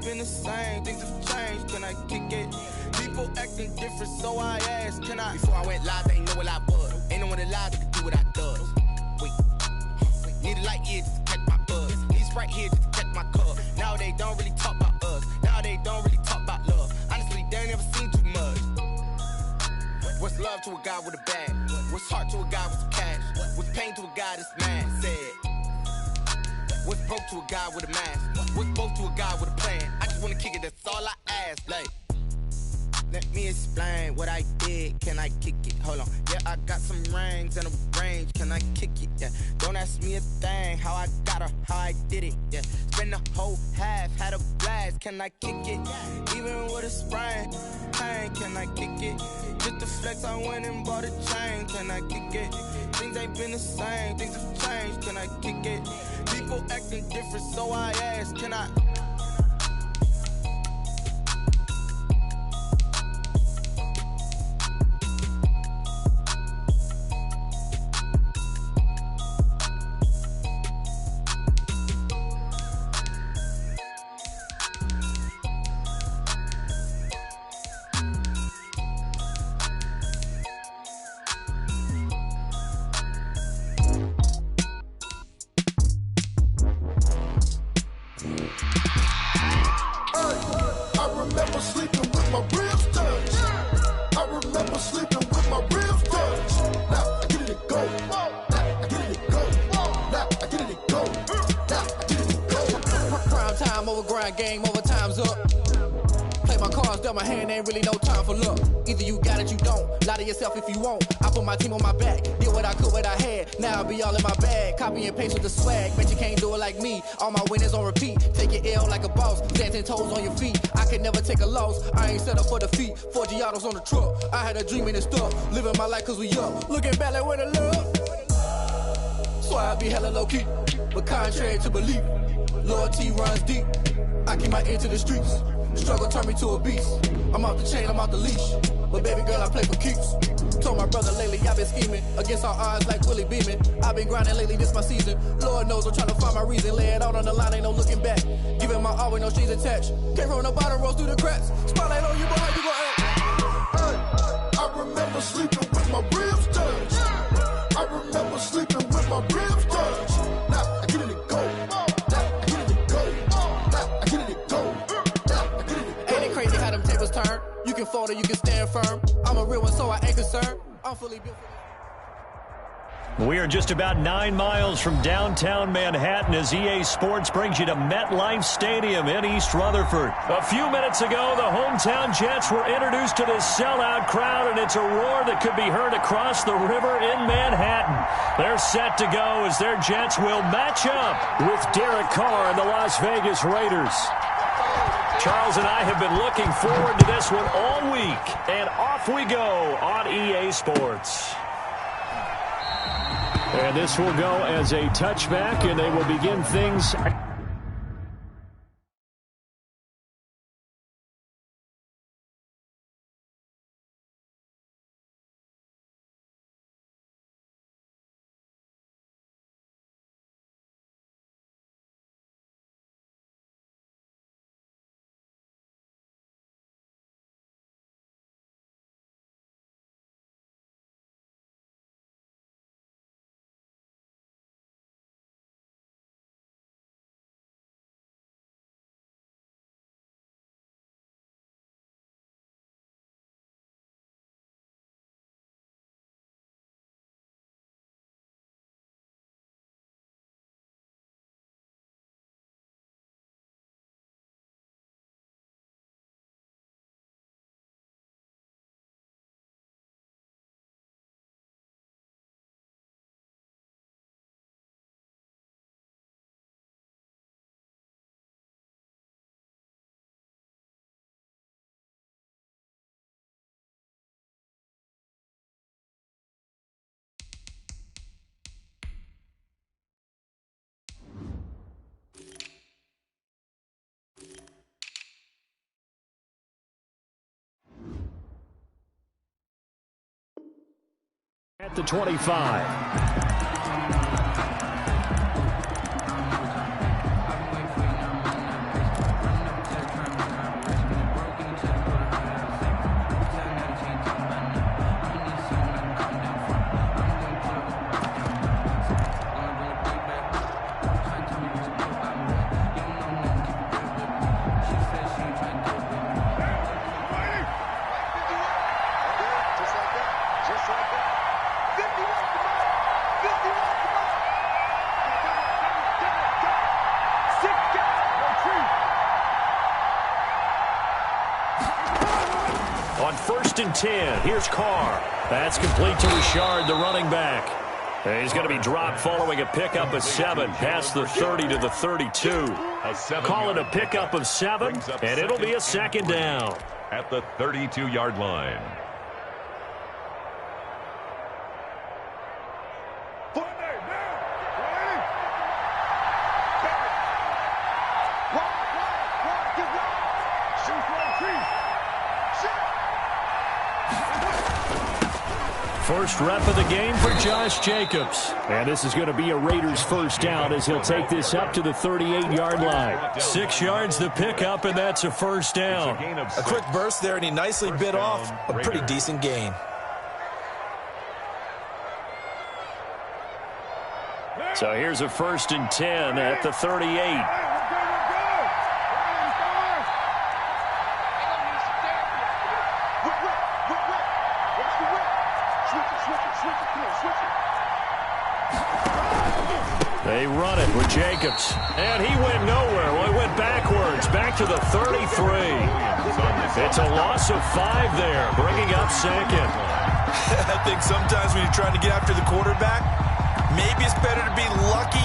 been the same, things have changed, can I kick it? People acting different, so I asked, can I? Before I went live, they ain't know what I was. Ain't no one alive that can do what I does. Wait, need a light year just to catch my buzz. These right here just to catch my cup. Now they don't really talk about us. Now they don't really talk about love. Honestly, they ain't never seen too much. What's love to a guy with a bag? What's heart to a guy with some cash? What's pain to a guy that's mad? Said. What's broke to a guy with a mask? What's both to a guy with a plan? I just wanna kick it, that's all I ask. Like, let me explain what I did. Can I kick it? Hold on. Yeah, I got some rings and a range. Can I kick it? Yeah. Don't ask me a thing. How I got her, how I did it. Yeah. Spend the whole half, had a blast. Can I kick it? Even with a sprain. Pain, can I kick it? Just the flex, I went and bought a chain. Can I kick it? Things ain't been the same. Things have changed. Can I kick it? People acting different, so I asked, can I? Game over, time's up. Play my cards, dealt my hand, ain't really no time for luck. Either you got it, you don't. Lie to yourself if you won't. I put my team on my back, did what I could, what I had. Now I'll be all in my bag, copy and paste with the swag. Bet you can't do it like me. All my winners on repeat. Take your L like a boss, stand 10 toes on your feet. I could never take a loss. I ain't set up for defeat. 4 Giottos on the truck. I had a dream and it's stuck. Living my life cause we up. Looking back like where the love. So I be hella low key, but contrary to belief, loyalty runs deep. I keep my ear to the streets. Struggle turned me to a beast. I'm off the chain, I'm off the leash. But baby girl, I play for keeps. Told my brother lately, I've been scheming against all odds like Willie Beeman. I've been grinding lately, this my season. Lord knows I'm trying to find my reason. Lay it out on the line, ain't no looking back. Giving my all with no strings attached. Came from the bottom, rose through the cracks. Spotlight on you, boy, how you gon' act? I remember sleeping with my ribs touched. I remember sleeping with my ribs touched. Now I get it and go. Turn. You can fold or you can stand firm. I'm a real one, so I ain't concerned. I'm fully built for We are just about 9 miles from downtown Manhattan as EA Sports brings you to MetLife Stadium in East Rutherford. A few minutes ago, the hometown Jets were introduced to this sellout crowd, and it's a roar that could be heard across the river in Manhattan. They're set to go as their Jets will match up with Derek Carr and the Las Vegas Raiders. Charles and I have been looking forward to this one all week, and off we go on EA Sports. And this will go as a touchback, and they will begin things. At the 25. On 1st and 10, here's Carr. That's complete to Richard, the running back. And he's going to be dropped following a pickup of 7 past the 30 to the 32. Call it a pickup of 7, and it'll be a second down. At the 32-yard line. First rep of the game for Josh Jacobs. And this is going to be a Raiders first down as he'll take this up to the 38-yard line. 6 yards the pickup, and that's a first down. A quick burst there, and he nicely bit off a pretty decent gain. So here's a 1st and 10 at the 38. They run it with Jacobs. And he went nowhere. Well, he went backwards, back to the 33. It's a loss of 5 there, bringing up second. I think sometimes when you're trying to get after the quarterback, maybe it's better to be lucky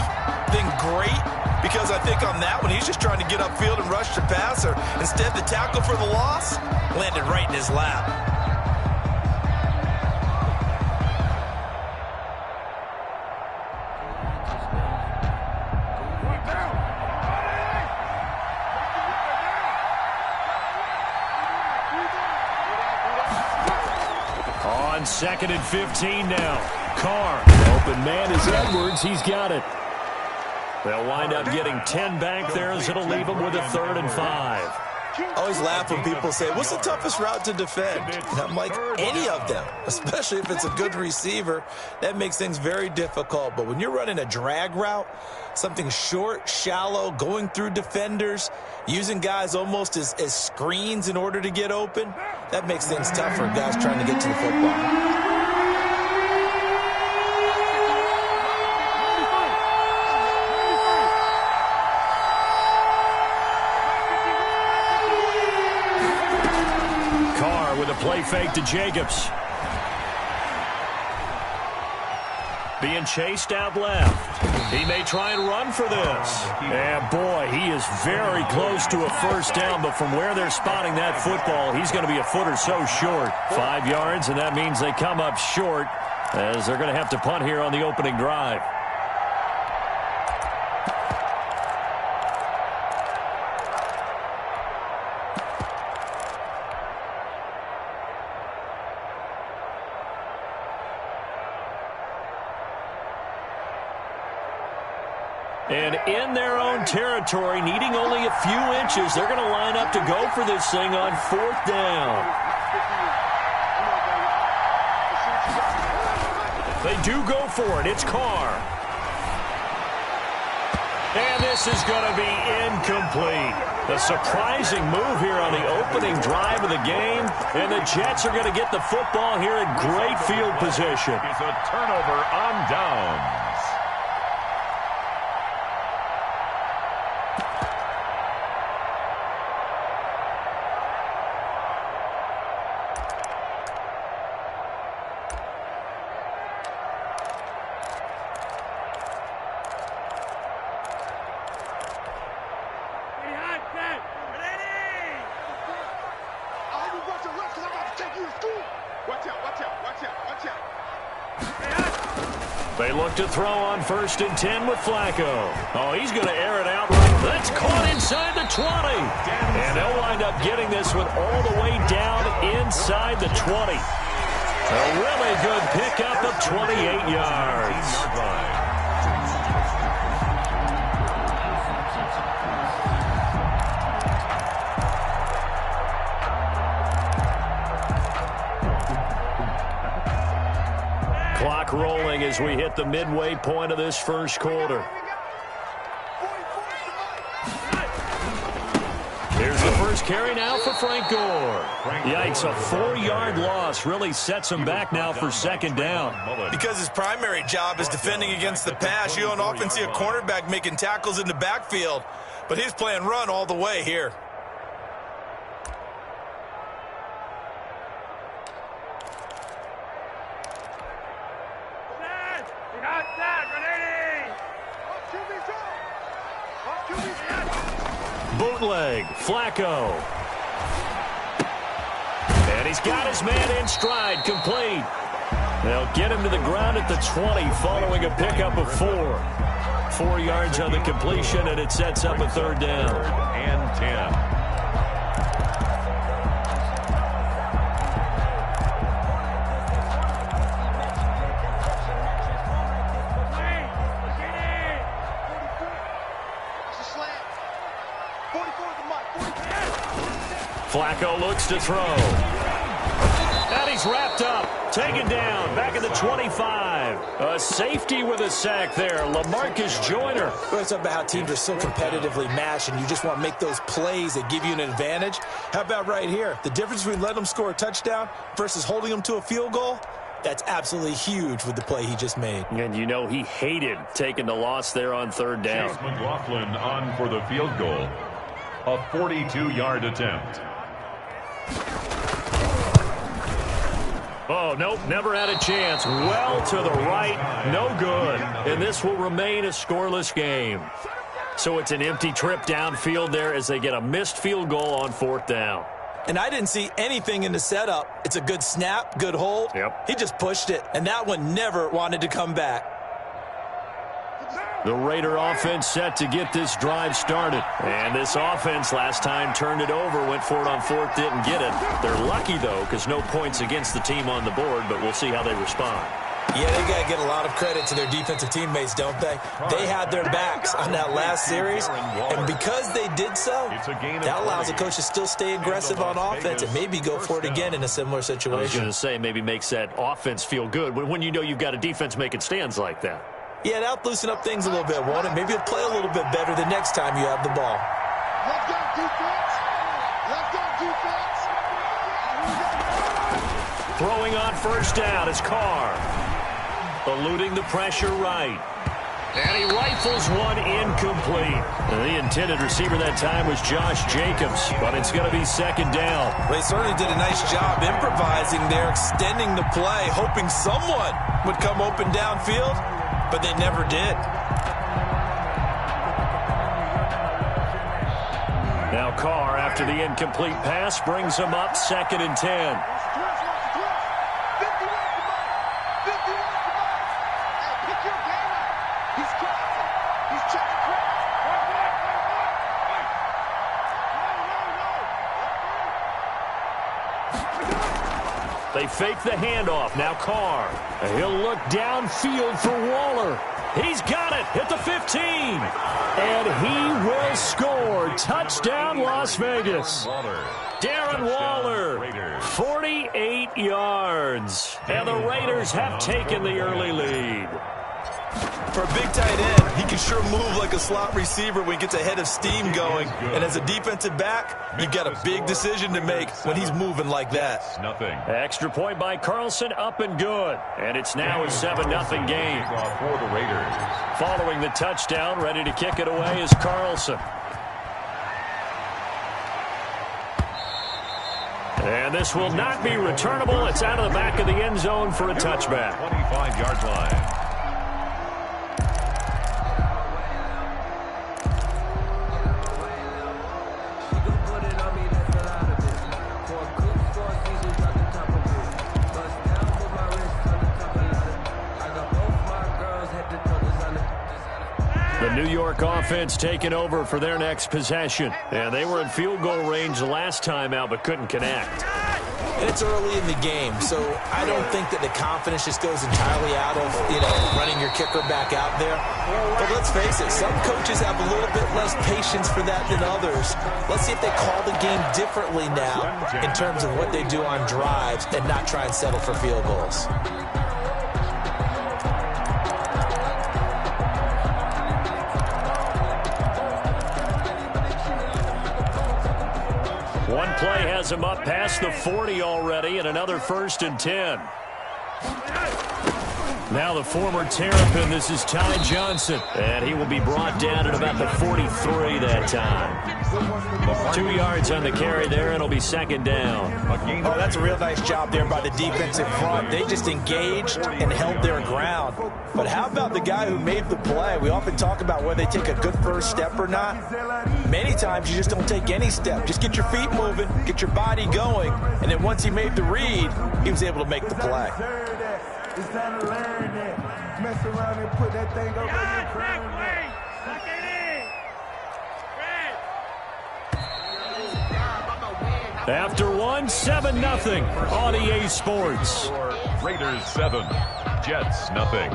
than great, because I think on that one, he's just trying to get upfield and rush the passer. Instead, the tackle for the loss landed right in his lap. On 2nd and 15 now. Carr. Open man is Edwards. He's got it. They'll wind up getting 10 back there as it'll leave them with a 3rd and 5. I always laugh when people say, what's the toughest route to defend? And I'm like, any of them, especially if it's a good receiver. That makes things very difficult. But when you're running a drag route, something short, shallow, going through defenders, using guys almost as screens in order to get open, that makes things tough for guys trying to get to the football. Play fake to Jacobs. Being chased out left. He may try and run for this. And boy, he is very close to a first down, but from where they're spotting that football, he's going to be a foot or so short. 5 yards, and that means they come up short as they're going to have to punt here on the opening drive. And in their own territory, needing only a few inches, they're going to line up to go for this thing on 4th down. They do go for it. It's Carr. And this is going to be incomplete. A surprising move here on the opening drive of the game. And the Jets are going to get the football here in great field position. It's a turnover on downs. They look to throw on 1st and 10 with Flacco. Oh, he's going to air it out right. That's caught inside the 20. And they'll wind up getting this one all the way down inside the 20. A really good pickup of 28 yards. Clock rolling as we hit the midway point of this first quarter. Here's the first carry now for Frank Gore. Yikes, a 4-yard loss really sets him back now for second down. Because his primary job is defending against the pass. You don't often see a cornerback making tackles in the backfield, but he's playing run all the way here. Bootleg, Flacco. And he's got his man in stride, complete. They'll get him to the ground at the 20 following a pickup of 4. 4 yards on the completion, and it sets up a third down. And 10. Flacco looks to throw. And he's wrapped up. Taken down. Back at the 25. A safety with a sack there. LaMarcus Joyner. We're talking about how teams are so competitively matched and you just want to make those plays that give you an advantage. How about right here? The difference between letting them score a touchdown versus holding them to a field goal? That's absolutely huge with the play he just made. And you know he hated taking the loss there on third down. Chase McLaughlin on for the field goal. A 42-yard attempt. Oh, nope, never had a chance. Well to the right, no good. And this will remain a scoreless game. So it's an empty trip downfield there as they get a missed field goal on fourth down. And I didn't see anything in the setup. It's a good snap, good hold. Yep. He just pushed it, and that one never wanted to come back. The Raider offense set to get this drive started. And this offense last time turned it over, went for it on fourth, didn't get it. They're lucky, though, because no points against the team on the board, but we'll see how they respond. Yeah, they got to get a lot of credit to their defensive teammates, don't they? They had their backs on that last series, and because they did so, that allows the coach to still stay aggressive on offense and maybe go for it again in a similar situation. I was going to say maybe makes that offense feel good when you know you've got a defense making stands like that. Yeah, that'll loosen up things a little bit, won't it? Maybe you'll play a little bit better the next time you have the ball. Let's go, defense. Let's go, defense. Throwing on first down is Carr. Eluding the pressure right. And he rifles one incomplete. And the intended receiver that time was Josh Jacobs, but it's going to be second down. Well, he certainly did a nice job improvising there, extending the play, hoping someone would come open downfield, but they never did. Now Carr, after the incomplete pass, brings him up second and 10. They fake the handoff. Now Carr. He'll look downfield for Waller. He's got it at the 15. And he will score. Touchdown, Las Vegas. Darren Waller, 48 yards. And the Raiders have taken the early lead. For a big tight end, he can sure move like a slot receiver when he gets a head of steam going. And as a defensive back, you've got a big decision to make when he's moving like that. Nothing. Extra point by Carlson, up and good. And it's now a 7-0 game. For the Raiders. Following the touchdown, ready to kick it away is Carlson. And this will not be returnable. It's out of the back of the end zone for a touchback. 25-yard line. The New York offense taking over for their next possession. And they were in field goal range the last time out, but couldn't connect. It's early in the game, so I don't think that the confidence just goes entirely out of, running your kicker back out there. But let's face it, some coaches have a little bit less patience for that than others. Let's see if they call the game differently now in terms of what they do on drives and not try and settle for field goals. One play has him up past the 40 already, and another 1st and 10. Now the former Terrapin, this is Ty Johnson. And he will be brought down at about the 43 that time. 2 yards on the carry there, and it'll be second down. Oh, that's a real nice job there by the defensive front. They just engaged and held their ground. But how about the guy who made the play? We often talk about whether they take a good first step or not. Many times you just don't take any step. Just get your feet moving, get your body going, and then once he made the read, he was able to make the play. It's time to learn that. Mess around and put that thing over your crown. After one, 7-0 on EA Sports. Raiders 7, Jets nothing.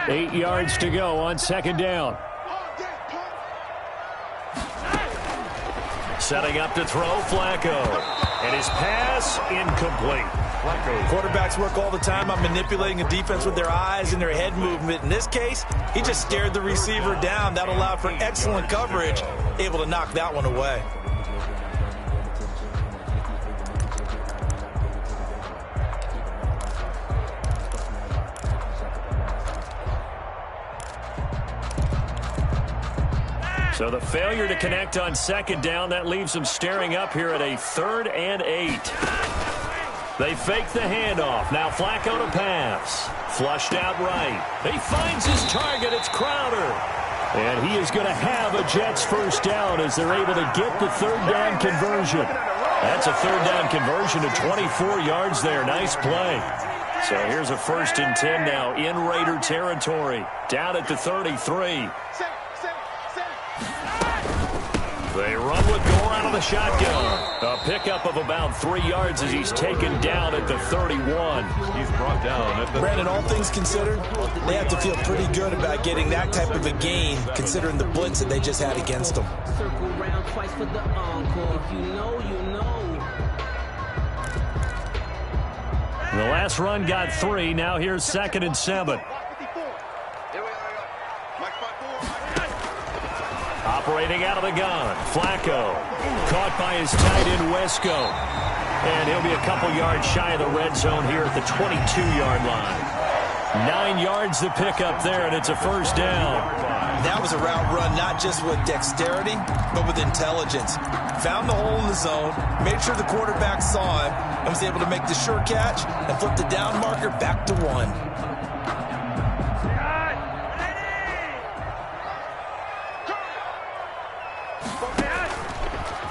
Eight yards to go on second down. Setting up to throw, Flacco. And his pass incomplete. Quarterbacks work all the time on manipulating a defense with their eyes and their head movement. In this case, he just stared the receiver down. That allowed for excellent coverage, able to knock that one away. So the failure to connect on second down, that leaves them staring up here at a 3rd and 8. They fake the handoff. Now Flacco to pass. Flushed out right. He finds his target. It's Crowder. And he is going to have a Jets first down as they're able to get the 3rd down conversion. That's a 3rd down conversion to 24 yards there. Nice play. So here's a 1st and 10 now in Raider territory. Down at the 33. They run with Gore out of the shotgun. A pickup of about 3 yards as he's taken down at the 31. He's brought down at the... Brandon, all things considered, they have to feel pretty good about getting that type of a gain, considering the blitz that they just had against them. Circle round twice for the encore. If you know, you know. The last run got 3. Now here's 2nd and 7. Operating out of the gun, Flacco. Caught by his tight end, Wesco. And he'll be a couple yards shy of the red zone here at the 22-yard line. 9 yards the pickup there, and it's a first down. That was a route run not just with dexterity, but with intelligence. Found the hole in the zone, made sure the quarterback saw him, and was able to make the sure catch and flip the down marker back to 1.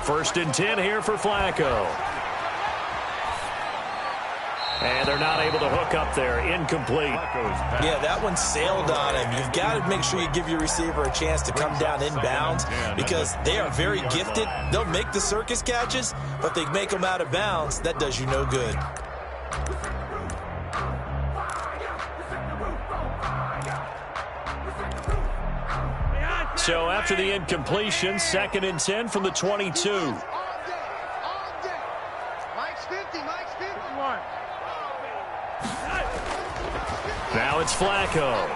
First and 10 here for Flacco. And they're not able to hook up there. Incomplete. Yeah, that one sailed on him. You've got to make sure you give your receiver a chance to come down inbounds because they are very gifted. They'll make the circus catches, but they make them out of bounds. That does you no good. So after the incompletion, 2nd and 10 from the 22. Mike's 50, Mike's 51. Now it's Flacco.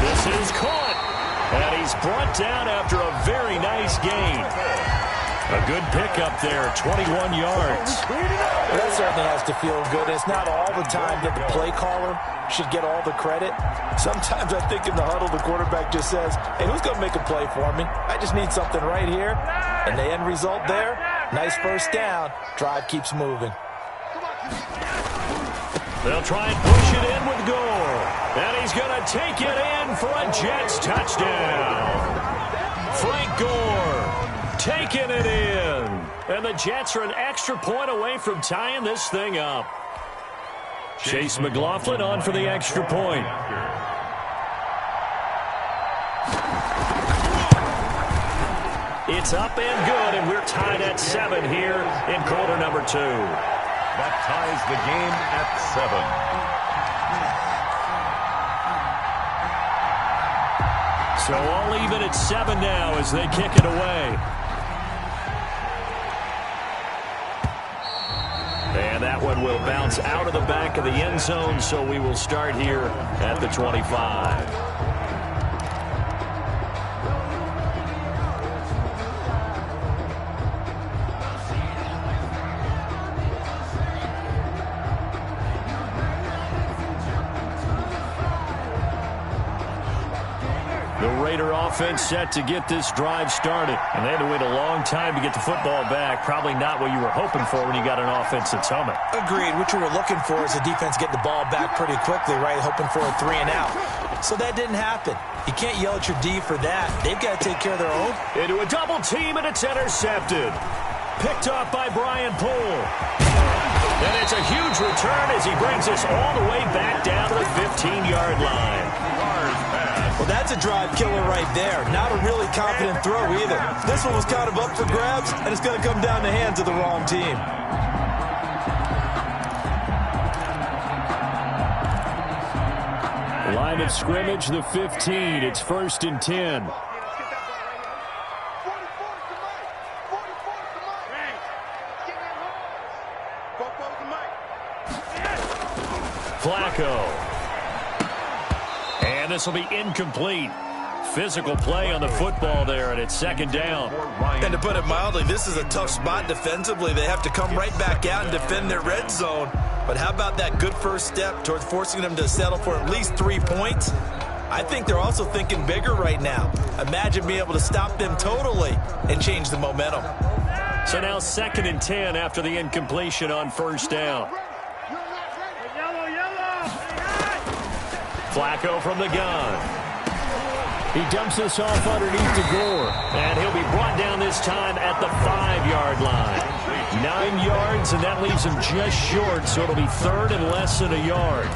This is caught. And he's brought down after a very nice gain. A good pickup there, 21 yards. That certainly has to feel good. It's not all the time that the play caller should get all the credit. Sometimes I think in the huddle, the quarterback just says, hey, who's going to make a play for me? I just need something right here. And the end result there, nice first down. Drive keeps moving. They'll try and push it in with Gore. And he's going to take it in for a Jets touchdown. Frank Gore taking it in. And the Jets are an extra point away from tying this thing up. Chase McLaughlin on for the extra point. It's up and good, and we're tied at 7 here in quarter number 2. That ties the game at 7. So all even at 7 now as they kick it away. And And that one will bounce out of the back of the end zone, so we will start here at the 25. Offense set to get this drive started. And they had to wait a long time to get the football back. Probably not what you were hoping for when you got an offense that's humming. Agreed. What you were looking for is the defense getting the ball back pretty quickly, right? Hoping for a 3 and out. So that didn't happen. You can't yell at your D for that. They've got to take care of their own. Into a double team, and it's intercepted. Picked off by Brian Poole. And it's a huge return as he brings us all the way back down to the 15-yard line. Well, that's a drive killer right there. Not a really confident throw either. This one was kind of up for grabs, and it's going to come down the hands of the wrong team. Line of scrimmage, the 15. It's 1st and 10. Flacco. And this will be incomplete. Physical play on the football there, and it's 2nd down. And to put it mildly, this is a tough spot defensively. They have to come right back out and defend their red zone. But how about that good first step towards forcing them to settle for at least 3 points? I think they're also thinking bigger right now. Imagine being able to stop them totally and change the momentum. So now 2nd and 10 after the incompletion on 1st down. Flacco from the gun. He dumps this off underneath to Gore. And he'll be brought down this time at the 5-yard line. 9 yards, and that leaves him just short, so it'll be 3rd and less than a yard.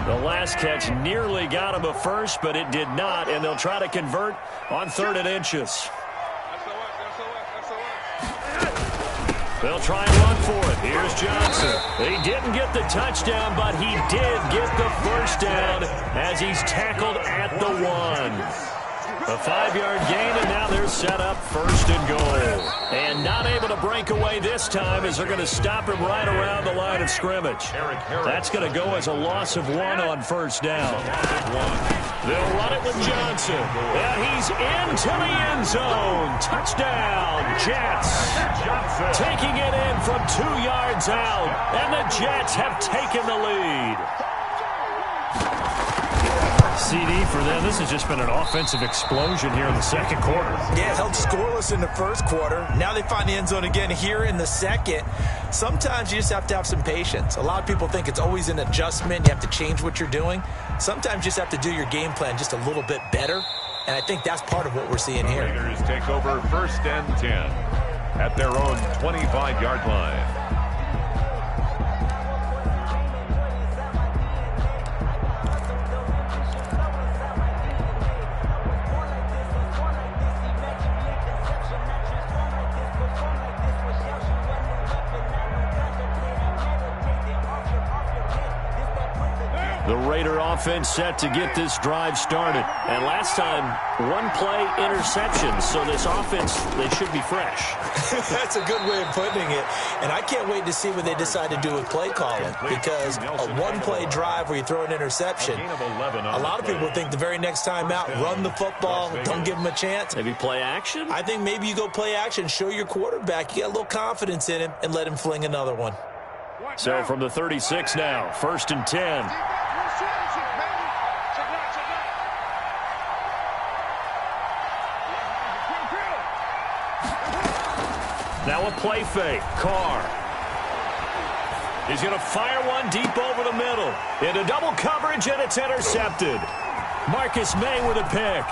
The last catch nearly got him a first, but it did not, and they'll try to convert on 3rd and inches. They'll try and run for it. Here's Johnson. He didn't get the touchdown, but he did get the first down as he's tackled at the 1. A 5-yard gain, and now they're set up 1st and goal. And not able to break away this time as they're going to stop him right around the line of scrimmage. That's going to go as a loss of 1 on 1st down. They'll run it with Johnson. And he's into the end zone. Touchdown, Jets. Taking it in from 2 yards out. And the Jets have taken the lead. CD for them. This has just been an offensive explosion here in the 2nd quarter. Yeah, held scoreless in the 1st quarter. Now they find the end zone again here in the 2nd. Sometimes you just have to have some patience. A lot of people think it's always an adjustment. You have to change what you're doing. Sometimes you just have to do your game plan just a little bit better. And I think that's part of what we're seeing here. The Raiders take over 1st and 10 at their own 25-yard line. The Raider offense set to get this drive started. And last time, 1-play interception. So this offense, they should be fresh. That's a good way of putting it. And I can't wait to see what they decide to do with play calling. Because a 1-play drive where you throw an interception, a lot of people think the very next time out, run the football, don't give them a chance. Maybe play action? I think maybe you go play action, show your quarterback you got a little confidence in him, and let him fling another one. So from the 36 now, 1st and 10. Now a play fake. Carr. He's going to fire one deep over the middle. Into double coverage, and it's intercepted. Marcus May with a pick.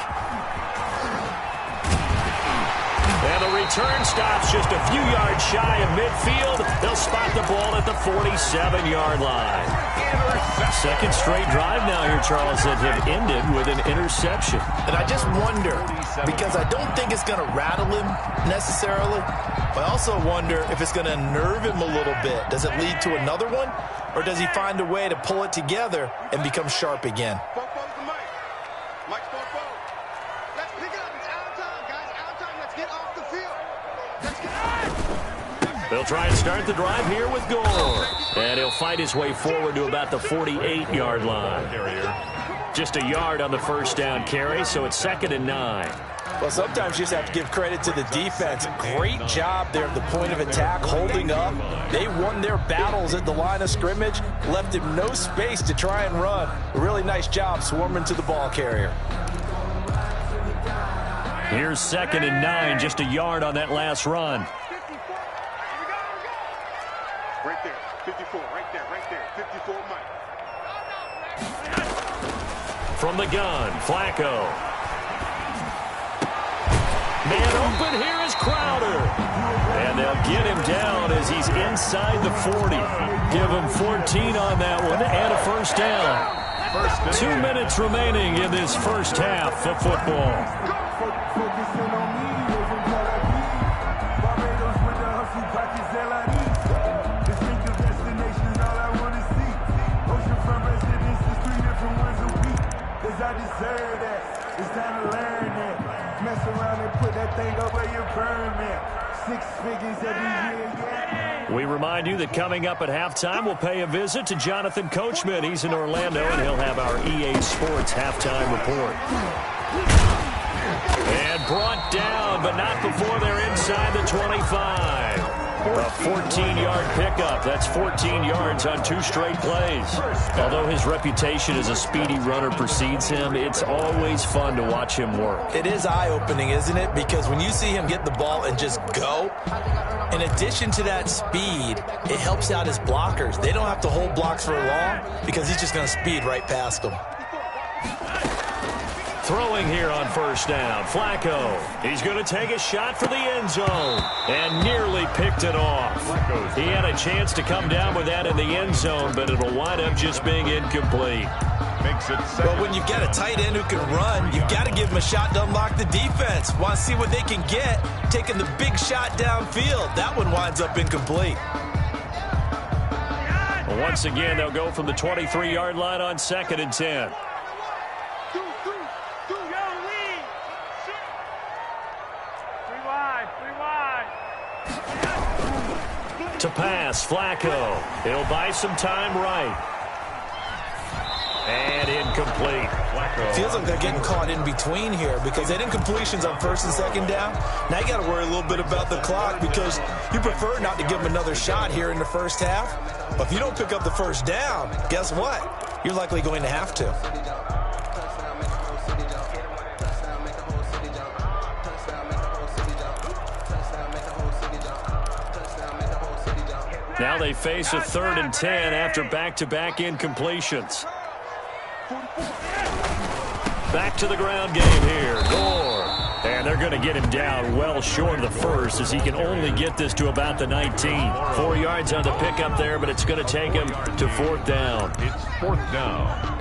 And the return stops just a few yards shy of midfield. They'll spot the ball at the 47-yard line. 2nd straight drive now here, Charles, that have ended with an interception. And I just wonder, because I don't think it's going to rattle him necessarily, but I also wonder if it's going to nerve him a little bit. Does it lead to another one, or does he find a way to pull it together and become sharp again? They'll try and start the drive here with Gore. And he'll fight his way forward to about the 48-yard line. Just a yard on the first down carry, so it's 2nd and 9. Well, sometimes you just have to give credit to the defense. Great job there at the point of attack, holding up. They won their battles at the line of scrimmage, left him no space to try and run. A really nice job swarming to the ball carrier. Here's 2nd and 9, just a yard on that last run. Right there, 54, right there, 54 Mike. From the gun, Flacco. Man open, here is Crowder. And they'll get him down as he's inside the 40. Give him 14 on that one and a first down. 2 minutes remaining in this first half of football. I deserve that. It's time to learn that. Mess around and put that thing up where you burn that. 6 figures every year, yeah. We remind you that coming up at halftime, we'll pay a visit to Jonathan Coachman. He's in Orlando, and he'll have our EA Sports halftime report. And brought down, but not before they're inside the 25. A 14-yard pickup. That's 14 yards on 2 straight plays. Although his reputation as a speedy runner precedes him, it's always fun to watch him work. It is eye-opening, isn't it? Because when you see him get the ball and just go, in addition to that speed, it helps out his blockers. They don't have to hold blocks for long because he's just going to speed right past them. Throwing here on first down, Flacco. He's going to take a shot for the end zone and nearly picked it off. He had a chance to come down with that in the end zone, but it'll wind up just being incomplete. Well, when you've got a tight end who can run, you've got to give him a shot to unlock the defense. Want to see what they can get, taking the big shot downfield. That one winds up incomplete. Once again, they'll go from the 23-yard line on 2nd and 10. To pass, Flacco. He'll buy some time right. And incomplete. Feels like they're getting caught in between here because they had incompletions on 1st and 2nd down. Now you got to worry a little bit about the clock because you prefer not to give them another shot here in the first half. But if you don't pick up the first down, guess what? You're likely going to have to. Now they face a 3rd and 10 after back-to-back incompletions. Back to the ground game here. Gore. And they're going to get him down well short of the first as he can only get this to about the 19. 4 yards on the pickup there, but it's going to take him to 4th down. It's 4th down.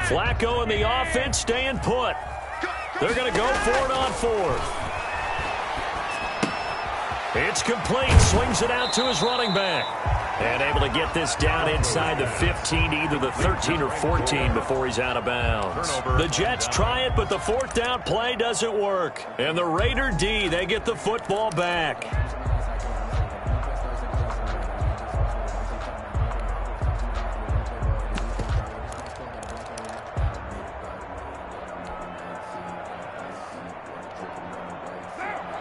Flacco and the offense staying put. They're going to go for it on 4th. It's complete. Swings it out to his running back. And able to get this down inside the 15, either the 13 or 14 before he's out of bounds. The Jets try it, but the 4th down play doesn't work. And the Raider D, they get the football back.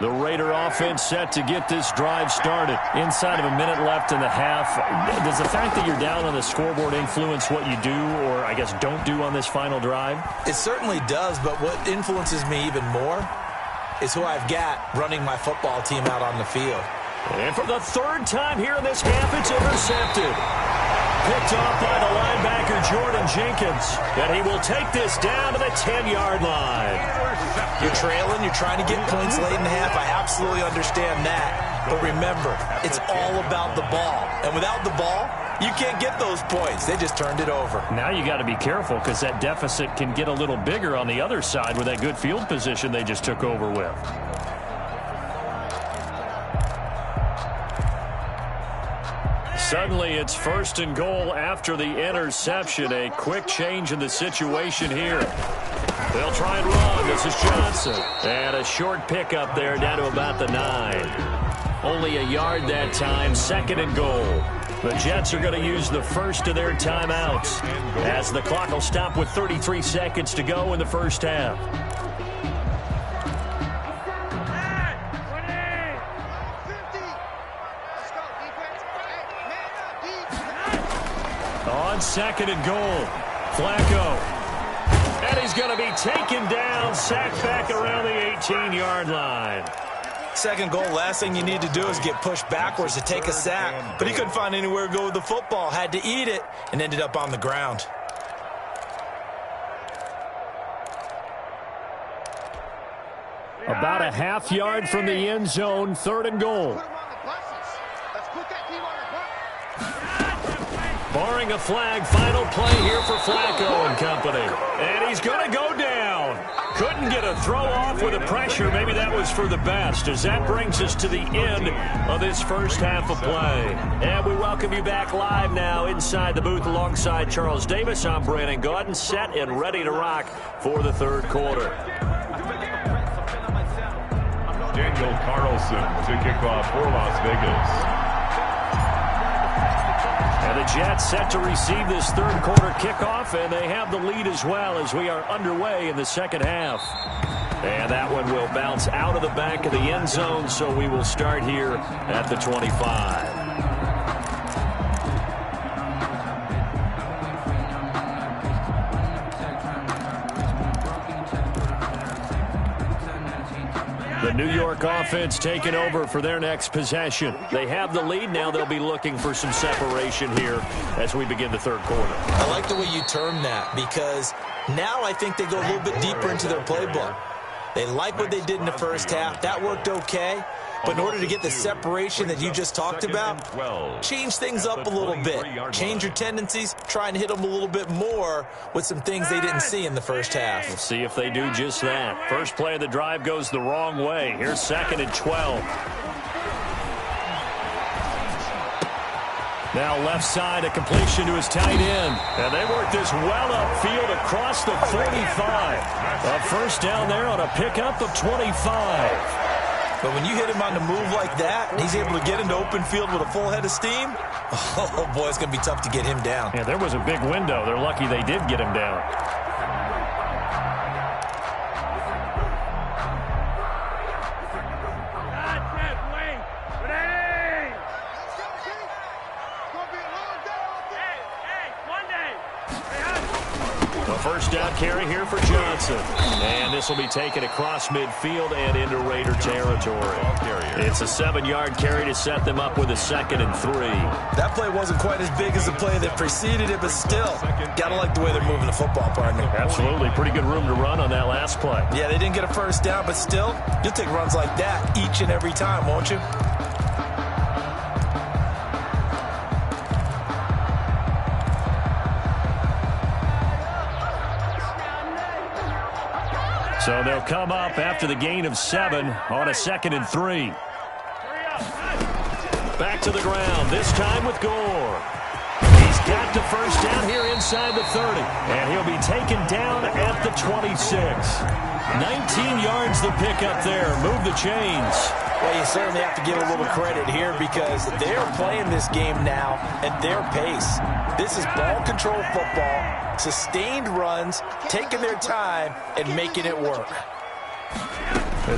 The Raider offense set to get this drive started. Inside of a minute left in the half. Does the fact that you're down on the scoreboard influence what you do or, I guess, don't do on this final drive? It certainly does, but what influences me even more is who I've got running my football team out on the field. And for the 3rd time here in this half, it's intercepted. Picked off by the linebacker, Jordan Jenkins. And he will take this down to the 10-yard line. You're trailing, you're trying to get points late in the half. I absolutely understand that. But remember, it's all about the ball. And without the ball, you can't get those points. They just turned it over. Now you got to be careful because that deficit can get a little bigger on the other side with that good field position they just took over with. Suddenly it's 1st and goal after the interception. A quick change in the situation here. They'll try and run. This is Johnson. And a short pickup there down to about the 9. Only a yard that time. 2nd and goal. The Jets are going to use the first of their timeouts as the clock will stop with 33 seconds to go in the first half. On 2nd and goal, Flacco. And he's going to be taken down, sacked back around the 18-yard line. 2nd goal, last thing you need to do is get pushed backwards to take a sack. But he couldn't find anywhere to go with the football, had to eat it, and ended up on the ground. About a half yard from the end zone, 3rd and goal. Barring a flag, final play here for Flacco and company. And he's going to go down. Couldn't get a throw off with the pressure. Maybe that was for the best, as that brings us to the end of this first half of play. And we welcome you back live now inside the booth alongside Charles Davis. I'm Brandon Gaudin, set and ready to rock for the 3rd quarter. Daniel Carlson to kick off for Las Vegas. And the Jets set to receive this 3rd quarter kickoff, and they have the lead as well as we are underway in the 2nd half. And that one will bounce out of the back of the end zone, so we will start here at the 25. The New York offense taking over for their next possession. They have the lead. Now they'll be looking for some separation here as we begin the 3rd quarter. I like the way you term that, because now I think they go a little bit deeper into their playbook. They like what they did in the first half. That worked okay. But in order to get the separation that you just talked about, change things up a little bit. Change your tendencies. Try and hit them a little bit more with some things they didn't see in the first half. We'll see if they do just that. First play of the drive goes the wrong way. Here's 2nd and 12. Now left side, a completion to his tight end. And they work this well upfield across the 45. A first down there on a pickup of 25. But when you hit him on the move like that, and he's able to get into open field with a full head of steam, oh boy, it's going to be tough to get him down. Yeah, there was a big window. They're lucky they did get him down. First down carry here for Johnson. And this will be taken across midfield and into Raider territory. It's a 7-yard carry to set them up with a 2nd and 3. That play wasn't quite as big as the play that preceded it, but still, got to like the way they're moving the football, partner. Absolutely. Pretty good room to run on that last play. Yeah, they didn't get a first down, but still, you'll take runs like that each and every time, won't you? So they'll come up after the gain of 7 on a 2nd and 3. Back to the ground, this time with Gore. He's got the first down here inside the 30. And he'll be taken down at the 26. 19 yards the pickup there. Move the chains. Well, you certainly have to give a little credit here because they're playing this game now at their pace. This is ball control football, sustained runs, taking their time, and making it work.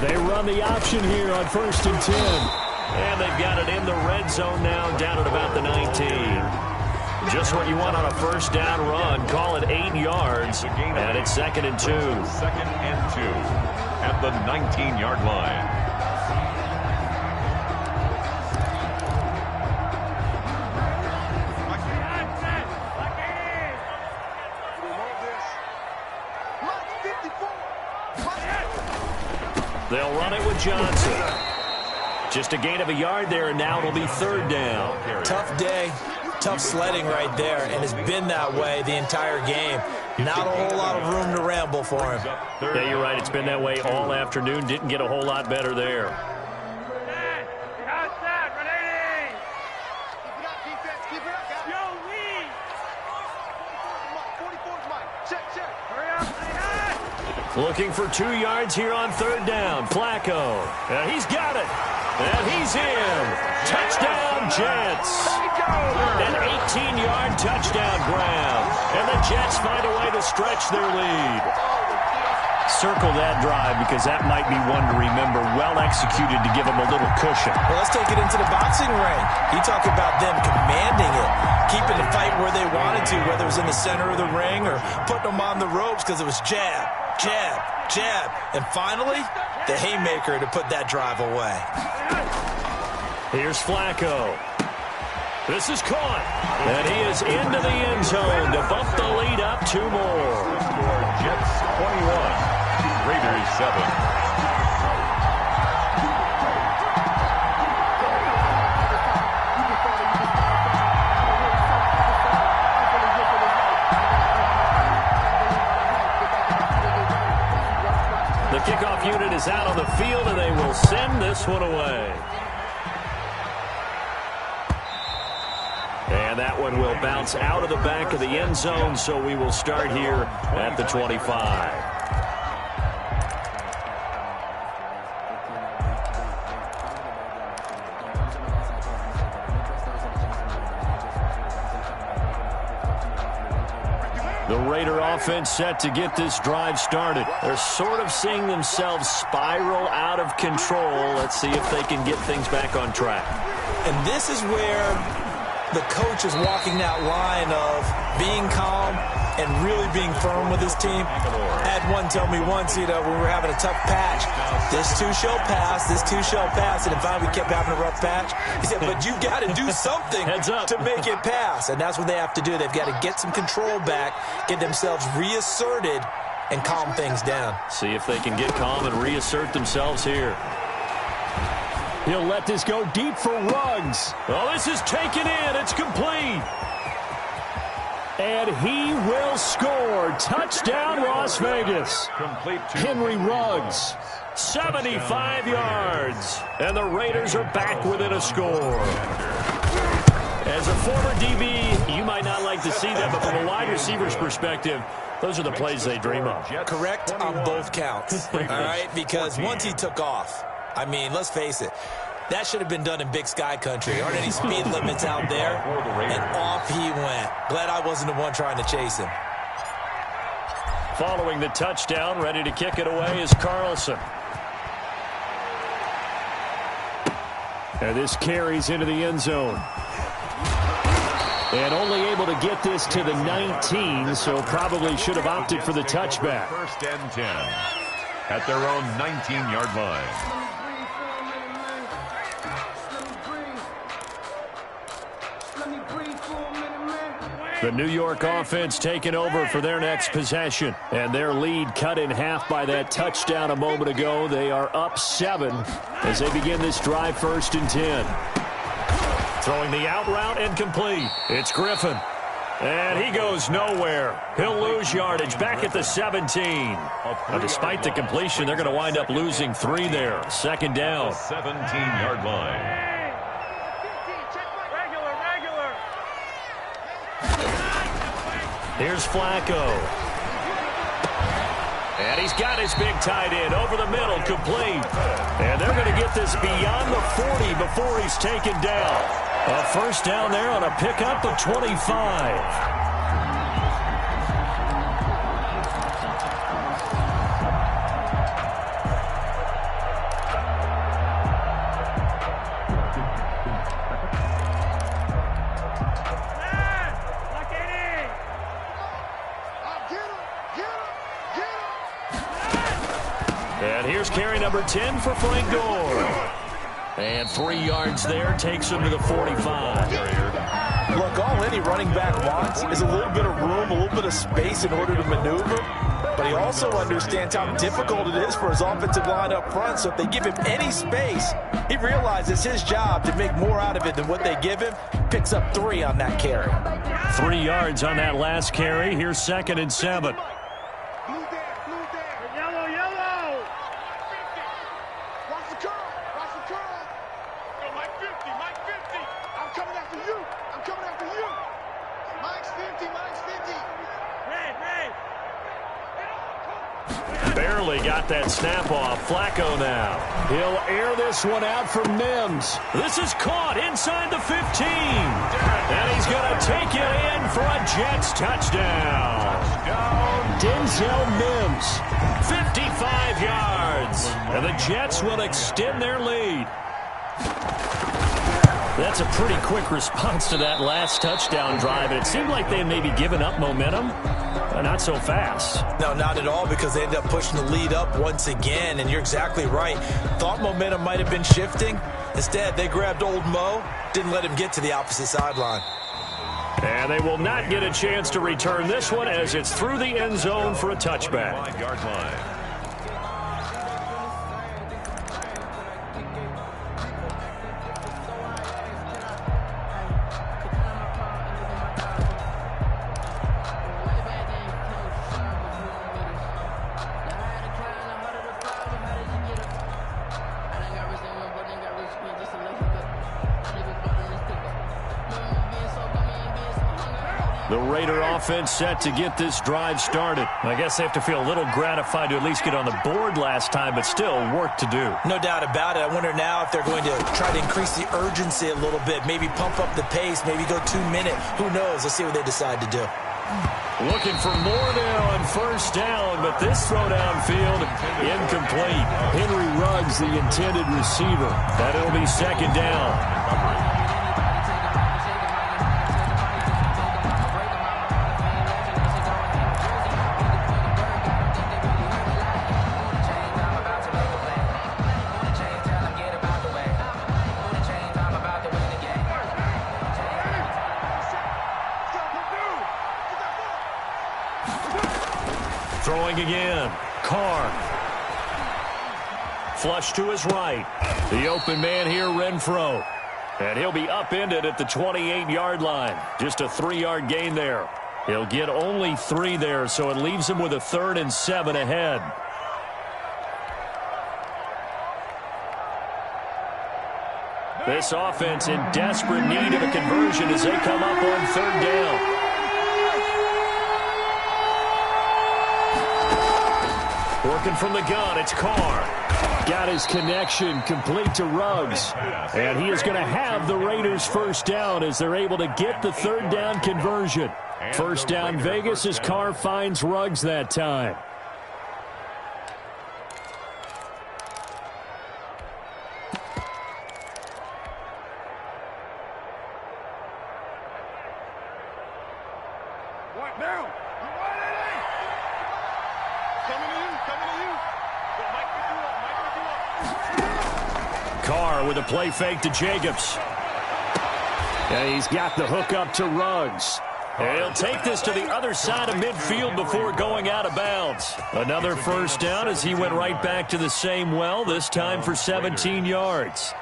They run the option here on 1st and 10. And they've got it in the red zone now, down at about the 19. Just what you want on a first down run. Call it 8 yards. And it's 2nd and 2. 2nd and 2 at the 19-yard line. They'll run it with Johnson. Just a gain of a yard there, and now it'll be 3rd down. Tough day, tough sledding right there, and it's been that way the entire game. Not a whole lot of room to ramble for him. Yeah, you're right. It's been that way all afternoon. Didn't get a whole lot better there. Looking for 2 yards here on 3rd down. Flacco. He's got it. And he's in. Touchdown, Jets. An 18-yard touchdown grab. And the Jets find a way to stretch their lead. Circle that drive because that might be one to remember. Well executed to give them a little cushion. Well, let's take it into the boxing ring. You talk about them commanding it, keeping the fight where they wanted to, whether it was in the center of the ring or putting them on the ropes because it was jab, jab, jab. And finally, the haymaker to put that drive away. Here's Flacco. This is caught. And he is into the end zone to bump the lead up 2 more. Score Jets 21. Raiders 7. The kickoff unit is out on the field, and they will send this one away. And that one will bounce out of the back of the end zone, so we will start here at the 25. The Raider offense set to get this drive started. They're sort of seeing themselves spiral out of control. Let's see if they can get things back on track. And this is where the coach is walking that line of being calm and really being firm with his team. I had one tell me once, when we were having a tough patch, this too shall pass, this too shall pass, and finally we kept having a rough patch. He said, but you got to do something to make it pass, and that's what they have to do. They've got to get some control back, get themselves reasserted, and calm things down. See if they can get calm and reassert themselves here. He'll let this go deep for Ruggs. Oh, this is taken in. It's complete. And he will score. Touchdown, Las Vegas. Henry Ruggs, 75 yards. And the Raiders are back within a score. As a former DB, you might not like to see that, but from a wide receiver's perspective, those are the plays they dream of. Correct on both counts, all right? Because once he took off, I mean, let's face it, that should have been done in Big Sky Country. Aren't any speed limits out there? And off he went. Glad I wasn't the one trying to chase him. Following the touchdown, ready to kick it away is Carlson. And this carries into the end zone. And only able to get this to the 19, so probably should have opted for the touchback. 1st and 10 at their own 19-yard line. The New York offense taking over for their next possession. And their lead cut in half by that touchdown a moment ago. They are up 7 as they begin this drive 1st and 10. Throwing the out route and complete. It's Griffin. And he goes nowhere. He'll lose yardage back at the 17. Now, despite the completion, they're going to wind up losing 3 there. 2nd down. 17-yard line. Here's Flacco. And he's got his big tight end over the middle, complete. And they're going to get this beyond the 40 before he's taken down. A 1st down there on a pickup of 25. And here's carry number 10 for Frank Gore. And 3 yards there takes him to the 45. Look, all any running back wants is a little bit of room, a little bit of space in order to maneuver. But he also understands how difficult it is for his offensive line up front. So if they give him any space, he realizes his job to make more out of it than what they give him. Picks up 3 on that carry. 3 yards on that last carry. Here's 2nd and 7. Barely got that snap off. Flacco now. He'll air this one out for Mims. This is caught inside the 15. And he's going to take it in for a Jets touchdown. Denzel Mims, 55 yards. And the Jets will extend their lead. That's a pretty quick response to that last touchdown drive. And it seemed like they had maybe given up momentum. Not so fast. No, not at all, because they ended up pushing the lead up once again. And you're exactly right. Thought momentum might have been shifting. Instead, they grabbed old Mo, didn't let him get to the opposite sideline. And they will not get a chance to return this one as it's through the end zone for a touchback. 5-yard line. The Raider offense set to get this drive started. I guess they have to feel a little gratified to at least get on the board last time, but still work to do. No doubt about it. I wonder now if they're going to try to increase the urgency a little bit, maybe pump up the pace, maybe go 2 minute. Who knows? Let's see what they decide to do. Looking for more now on first down, but this throw downfield incomplete. Henry Ruggs, the intended receiver. That it'll be second down. Throwing again. Carr. Flush to his right. The open man here, Renfro. And he'll be upended at the 28-yard line. Just a 3-yard gain there. He'll get only 3 there, so it leaves him with a 3rd and 7 ahead. This offense in desperate need of a conversion as they come up on 3rd down. Working from the gun, it's Carr. Got his connection complete to Ruggs. And he is going to have the Raiders first down as they're able to get the 3rd down conversion. First down Vegas as Carr finds Ruggs that time. What now? Carr with a play fake to Jacobs. And he's got the hook up to Ruggs. And he'll take this to the other side of midfield before going out of bounds. Another first down as he went right back to the same well, this time for 17 yards.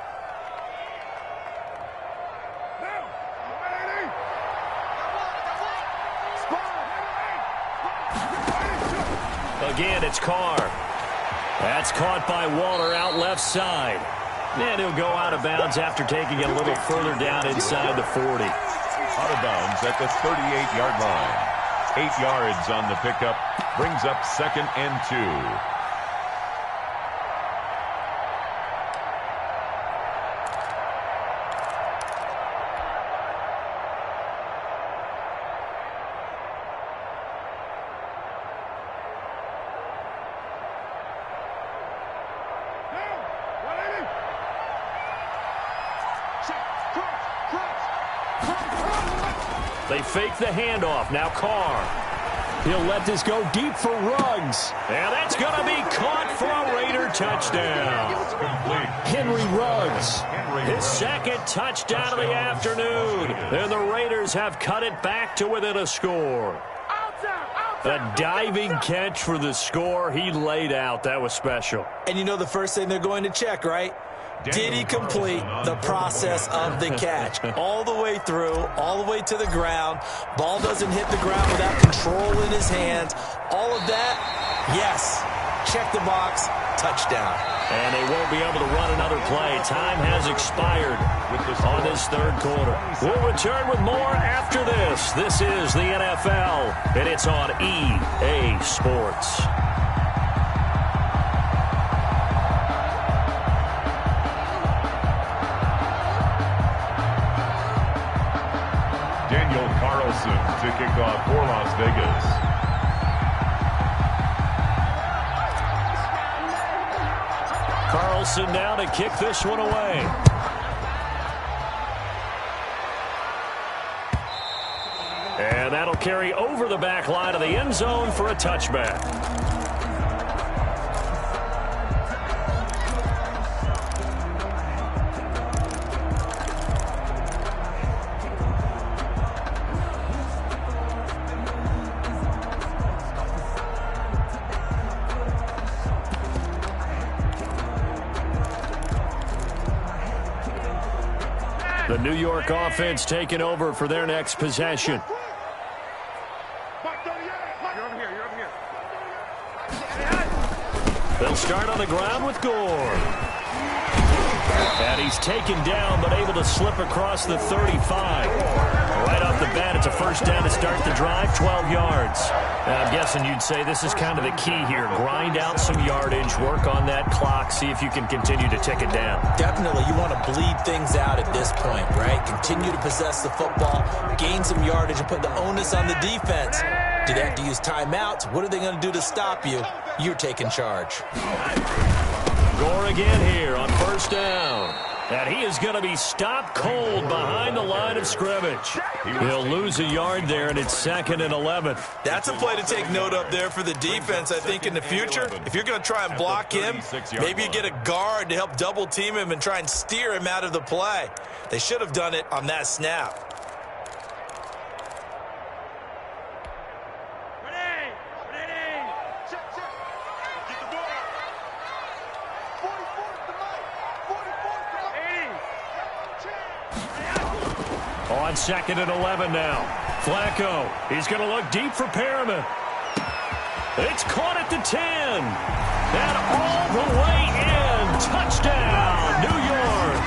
Again, it's Carr. That's caught by Waller out left side. And he'll go out of bounds after taking it a little further down inside the 40. Out of bounds at the 38-yard line. 8 yards on the pickup. Brings up 2nd and 2. They fake the handoff. Now Carr. He'll let this go deep for Ruggs. And that's going to be caught for a Raider touchdown. Henry Ruggs. His 2nd touchdown of the afternoon. And the Raiders have cut it back to within a score. A diving catch for the score. He laid out. That was special. And you know the first thing they're going to check, right? Did he complete the process of the catch? All the way through, all the way to the ground. Ball doesn't hit the ground without control in his hands. All of that, yes. Check the box, touchdown. And they won't be able to run another play. Time has expired on this 3rd quarter. We'll return with more after this. This is the NFL, and it's on EA Sports. Carlson to kick off for Las Vegas. Carlson now to kick this one away. And that'll carry over the back line of the end zone for a touchback. The New York offense taking over for their next possession. They'll start on the ground with Gore. And he's taken down, but able to slip across the 35. Right off the bat, it's a first down to start the drive, 12 yards. I'm guessing you'd say this is kind of the key here. Grind out some yardage, work on that clock, see if you can continue to tick it down. Definitely, you want to bleed things out at this point, right? Continue to possess the football, gain some yardage, and put the onus on the defense. Do they have to use timeouts? What are they going to do to stop you? You're taking charge. Gore again here on first down. And he is going to be stopped cold behind the line of scrimmage. He'll lose a yard there, and it's 2nd and 11. That's a play to take note of there for the defense, I think, in the future. If you're going to try and block him, maybe you get a guard to help double-team him and try and steer him out of the play. They should have done it on that snap. On 2nd and 11 now. Flacco, he's going to look deep for Perriman. It's caught at the 10. And all the way in. Touchdown, New York.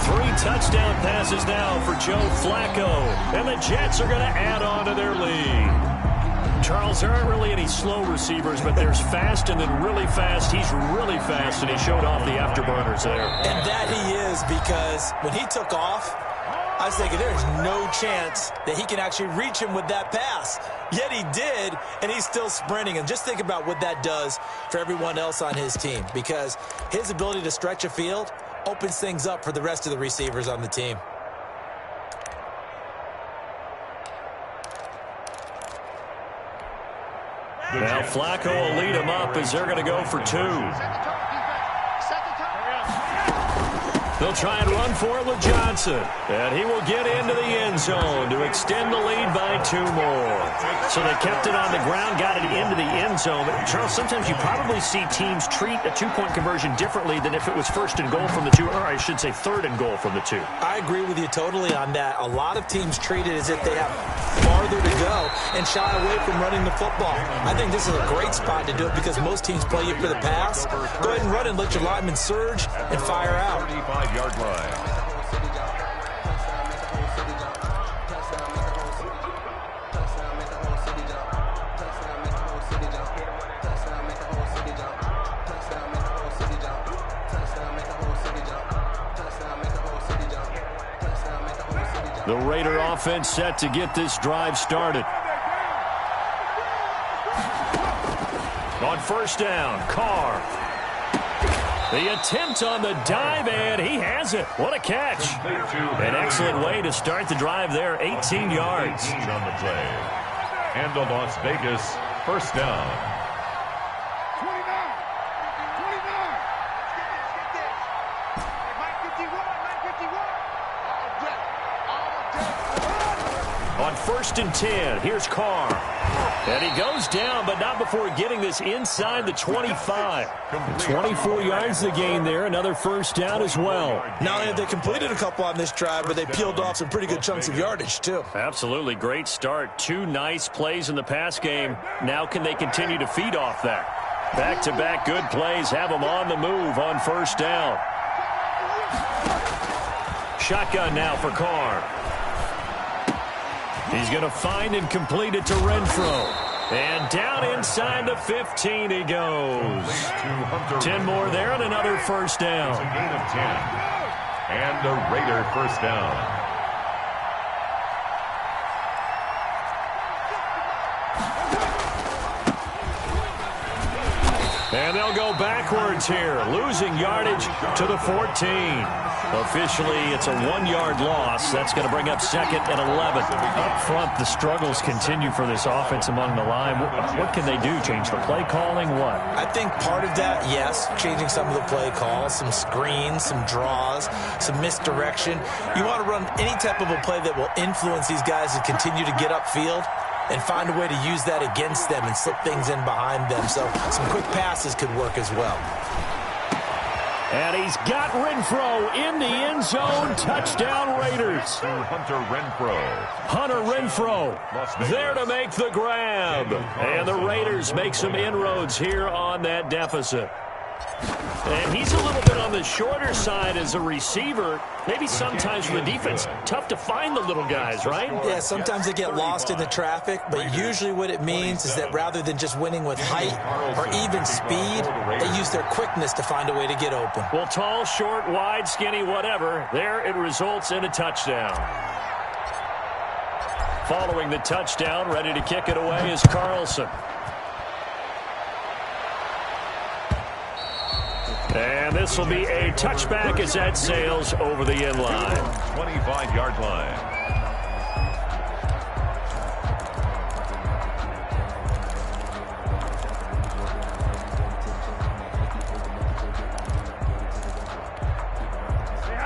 3 touchdown passes now for Joe Flacco. And the Jets are going to add on to their lead. Charles, there aren't really any slow receivers, but there's fast and then really fast. He's really fast, and he showed off the afterburners there. And that he is, because when he took off, I was thinking there's no chance that he can actually reach him with that pass. Yet he did, and he's still sprinting. And just think about what that does for everyone else on his team, because his ability to stretch a field opens things up for the rest of the receivers on the team. Now Flacco will lead him up as they're going to go for 2. They'll try and run for it with Johnson. And he will get into the end zone to extend the lead by 2 more. So they kept it on the ground, got it into the end zone. But, Charles, sometimes you probably see teams treat a 2-point conversion differently than if it was 1st and goal from the 2, or I should say 3rd and goal from the 2. I agree with you totally on that. A lot of teams treat it as if they have farther to go and shy away from running the football. I think this is a great spot to do it because most teams play you for the pass. Go ahead and run and let your linemen surge and fire out. 35-yard line. The Raider offense set to get this drive started. On first down, Carr. The attempt on the dive, and he has it. What a catch. An excellent way to start the drive there, 18 yards. On the play. And a Las Vegas first down. On 1st and 10, here's Carr. And he goes down, but not before getting this inside the 25. 24 yards the gain there, another first down as well. Not only have they completed a couple on this drive, but they peeled off some pretty good chunks of yardage, too. Absolutely, great start. 2 nice plays in the pass game. Now can they continue to feed off that? Back-to-back good plays have them on the move on first down. Shotgun now for Carr. He's going to find and complete it to Renfro. And down inside the 15 he goes. 10 more there and another first down. It's a gain of 10. And a Raider first down. And they'll go backwards here, losing yardage to the 14. Officially, it's a 1-yard loss. That's going to bring up 2nd and 11. Up front, the struggles continue for this offense among the line. What can they do? Change the play calling? What? I think part of that, yes, changing some of the play calls, some screens, some draws, some misdirection. You want to run any type of a play that will influence these guys to continue to get upfield and find a way to use that against them and slip things in behind them. So some quick passes could work as well. And he's got Renfro in the end zone. Touchdown, Raiders. Hunter Renfro. Hunter Renfro there to make the grab. And the Raiders make some inroads here on that deficit. And he's a little bit on the shorter side as a receiver. Maybe sometimes for the defense, tough to find the little guys, right? Yeah, sometimes they get lost in the traffic, but usually what it means is that rather than just winning with height or even speed, they use their quickness to find a way to get open. Well, tall, short, wide, skinny, whatever, there it results in a touchdown. Following the touchdown, ready to kick it away is Carlson. And this will be a touchback as that sails over the end line. 25-yard line.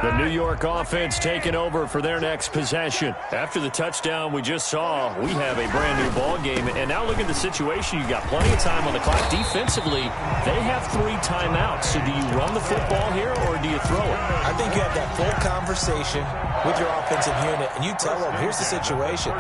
The New York offense taking over for their next possession. After the touchdown we just saw, we have a brand new ball game. And now look at the situation. You got plenty of time on the clock. Defensively, they have 3 timeouts. So do you run the football here or do you throw it? I think you have that full conversation with your offensive unit, and you tell them, here's the situation.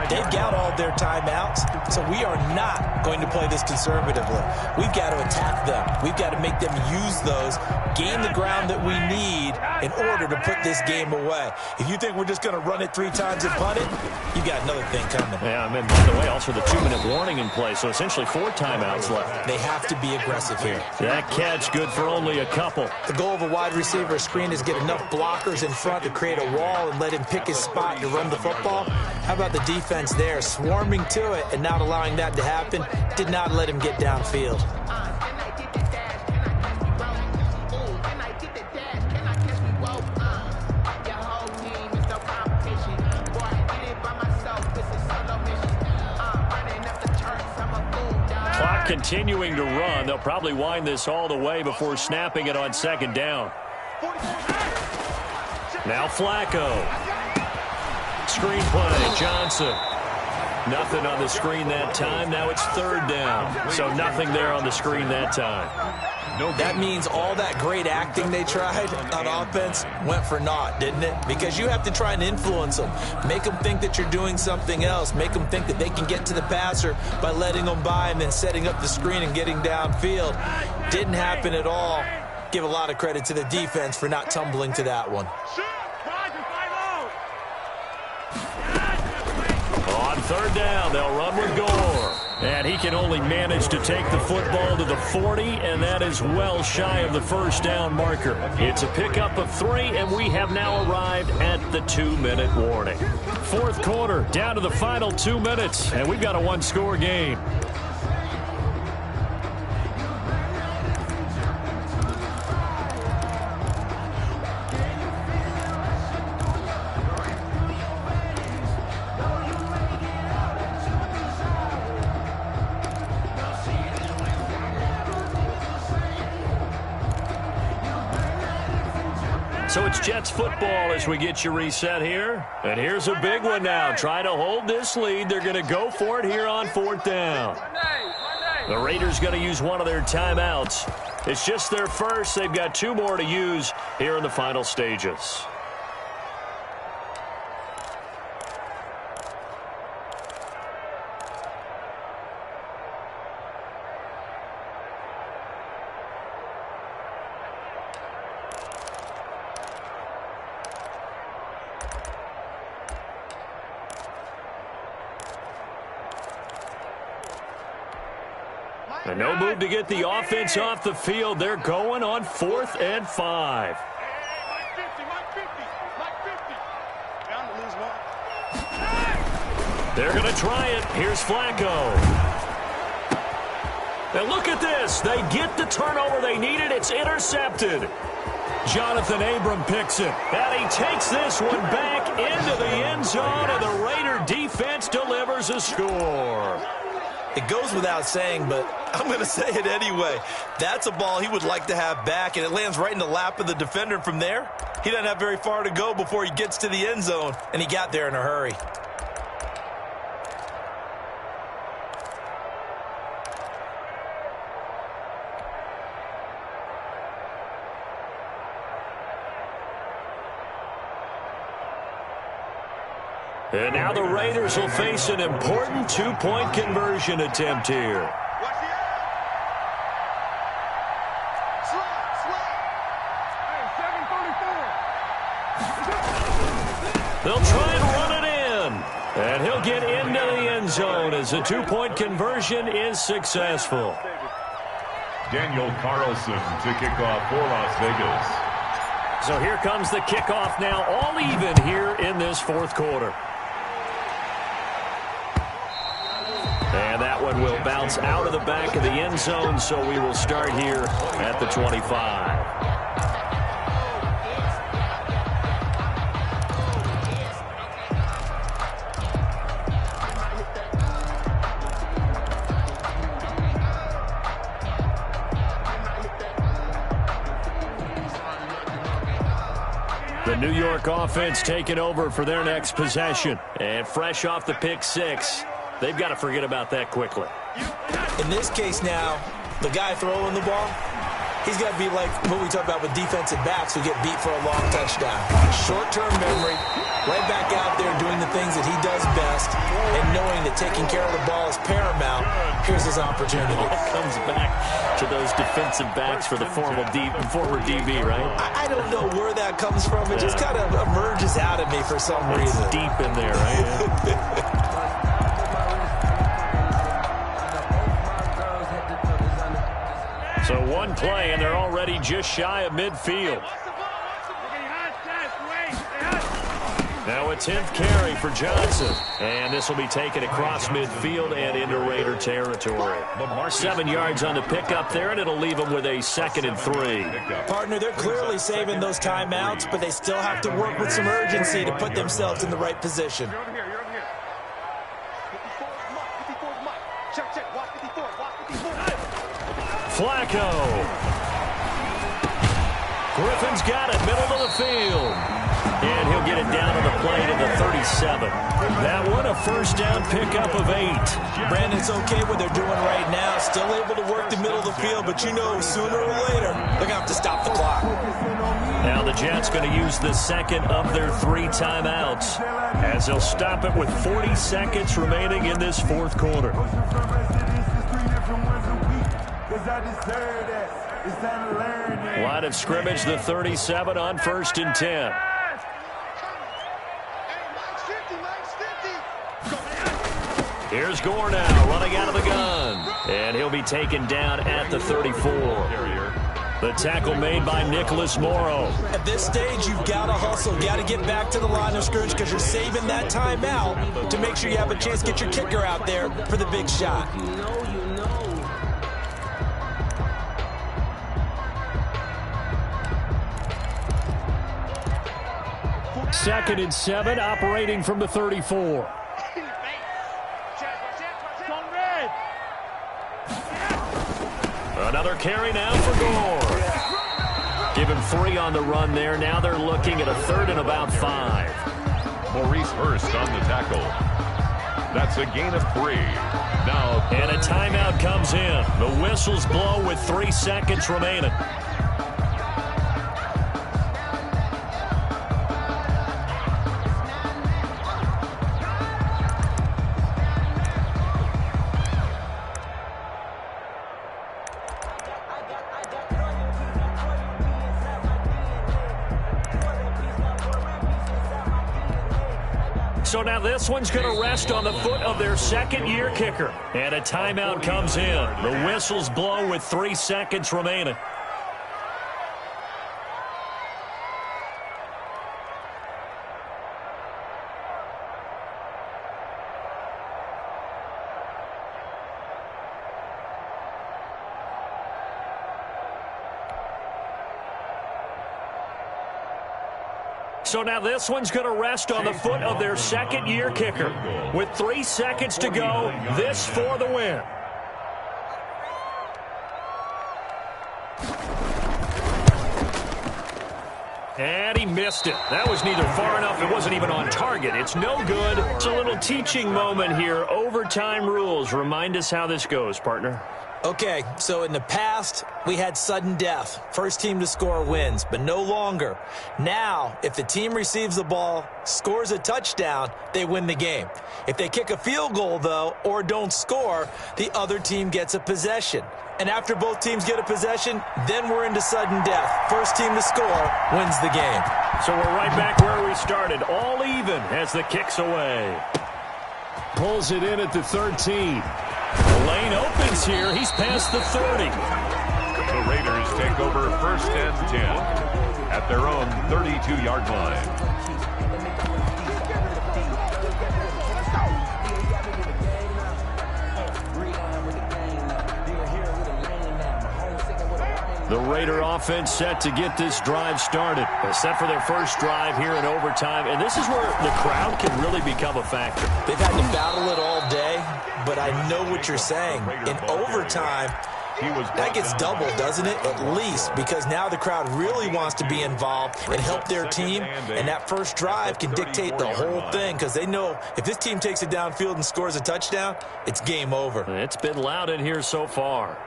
They've got all their timeouts, so we are not going to play this conservatively. We've got to attack them. We've got to make them use those, gain the ground that we need in order to put this game away. If you think we're just going to run it 3 times and punt it, you got another thing coming. Yeah, I mean, by the way, also the 2-minute warning in play, so essentially 4 timeouts left. They have to be aggressive here. That catch good for only a couple. The goal of a wide receiver screen is get enough blockers in front to create a wall and let him pick his spot to run the football. How about the defense there, swarming to it and not allowing that to happen? Did not let him get downfield. Clock continuing to run. They'll probably wind this all the way before snapping it on 2nd down. Now Flacco. Screen play, Johnson. Nothing on the screen that time. Now it's 3rd down. So nothing there on the screen that time. That means all that great acting they tried on offense went for naught, didn't it? Because you have to try and influence them. Make them think that you're doing something else. Make them think that they can get to the passer by letting them by and then setting up the screen and getting downfield. Didn't happen at all. Give a lot of credit to the defense for not tumbling to that one. On 3rd down, they'll run with Gore. And he can only manage to take the football to the 40, and that is well shy of the 1st down marker. It's a pickup of 3, and we have now arrived at the 2-minute warning. 4th quarter, down to the final 2 minutes, and we've got a 1-score game. So it's Jets football as we get you reset here. And here's a big one now. Trying to hold this lead. They're going to go for it here on 4th down. The Raiders going to use one of their timeouts. It's just their first. They've got 2 more to use here in the final stages. And no move to get the offense off the field. They're going on 4th and 5. They're going to try it. Here's Flacco. And look at this. They get the turnover they needed. It's intercepted. Jonathan Abram picks it. And he takes this one back into the end zone, and the Raider defense delivers a score. It goes without saying, but I'm going to say it anyway. That's a ball he would like to have back, and it lands right in the lap of the defender. From there, he doesn't have very far to go before he gets to the end zone, and he got there in a hurry. And now the Raiders will face an important two-point conversion attempt here. They'll try and run it in. And he'll get into the end zone as the two-point conversion is successful. Daniel Carlson to kick off for Las Vegas. So here comes the kickoff now, all even here in this fourth quarter. And that one will bounce out of the back of the end zone, so we will start here at the 25. The New York offense taking over for their next possession. And fresh off the pick six, they've got to forget about that quickly. In this case now, the guy throwing the ball, he's got to be like what we talk about with defensive backs who get beat for a long touchdown. Short-term memory, right back out there doing the things that he does best, and knowing that taking care of the ball is paramount. Here's his opportunity. It all comes back to those defensive backs for the former DB, right? I don't know where that comes from. It just kind of emerges out of me for some reason. It's deep in there, right? So one play, and they're already just shy of midfield. Now a 10th carry for Johnson. And this will be taken across midfield and into Raider territory. 7 yards on the pickup there, and it'll leave them with a 2nd and 3. Partner, they're clearly saving those timeouts, but they still have to work with some urgency to put themselves in the right position. Flacco. Griffin's got it, middle of the field. And he'll get it down on the play to the 37. That one a first down pickup of 8. Brandon, it's okay what they're doing right now. Still able to work the middle of the field, but you know sooner or later they're going to have to stop the clock. Now the Jets going to use the second of their 3 timeouts as they'll stop it with 40 seconds remaining in this fourth quarter. Line of scrimmage, the 37 on 1st and 10. Here's Gore now running out of the gun. And he'll be taken down at the 34. The tackle made by Nicholas Morrow. At this stage, you've got to hustle. Got to get back to the line of scrimmage because you're saving that timeout to make sure you have a chance to get your kicker out there for the big shot. 2nd and 7, operating from the 34. Another carry now for Gore. Give him 3 on the run there. Now they're looking at a 3rd and about 5. Maurice Hurst on the tackle. That's a gain of 3. Now, and a timeout comes in. The whistles blow with 3 seconds remaining. So now this one's going to rest on the foot of their 2nd-year kicker. And a timeout comes in. The whistles blow with 3 seconds remaining. So now this one's going to rest on the foot of their second-year kicker. With 3 seconds to go, this for the win. And he missed it. That was neither far enough. It wasn't even on target. It's no good. It's a little teaching moment here. Overtime rules. Remind us how this goes, partner. Okay, so in the past, we had sudden death. First team to score wins, but no longer. Now, if the team receives the ball, scores a touchdown, they win the game. If they kick a field goal, though, or don't score, the other team gets a possession. And after both teams get a possession, then we're into sudden death. First team to score wins the game. So we're right back where we started, all even as the kick's away. Pulls it in at the 13. The lane opens here. He's past the 30. The Raiders take over 1st and 10 at their own 32-yard line. The Raider offense set to get this drive started. They're set for their first drive here in overtime, and this is where the crowd can really become a factor. They've had to battle it all day, but I know what you're saying. In overtime, that gets doubled, doesn't it? At least, because now the crowd really wants to be involved and help their team, and that first drive can dictate the whole thing, because they know if this team takes it downfield and scores a touchdown, it's game over. It's been loud in here so far.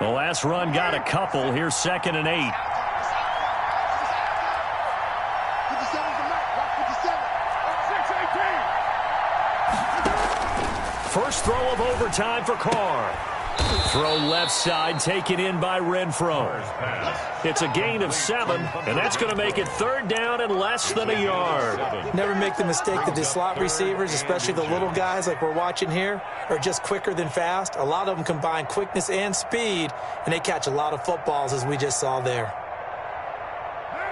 The last run got a couple. Here's 2nd and 8. First throw of overtime for Carr. Throw left side, taken in by Renfro. It's a gain of 7, and that's going to make it 3rd down and less than a yard. Never make the mistake that the slot receivers, especially the little guys like we're watching here, are just quicker than fast. A lot of them combine quickness and speed, and they catch a lot of footballs, as we just saw there.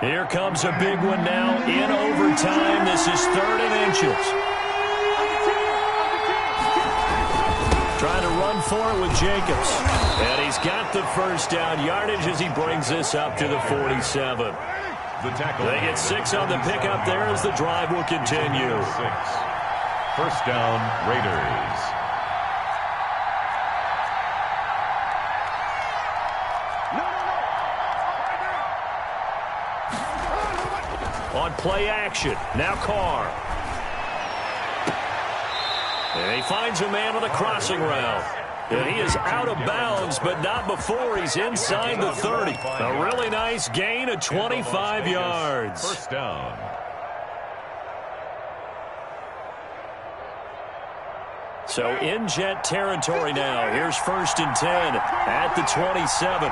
Here comes a big one now in overtime. This is 3rd and inches. Trying to run for it with Jacobs. And he's got the first down yardage as he brings this up to the 47. They get 6 on the pickup there as the drive will continue. 1st down, Raiders. On play action, now Carr. And he finds a man on the crossing route. And he is out of bounds, but not before he's inside the 30. A really nice gain of 25 yards. 1st down. So in Jet territory now. Here's 1st and 10 at the 27.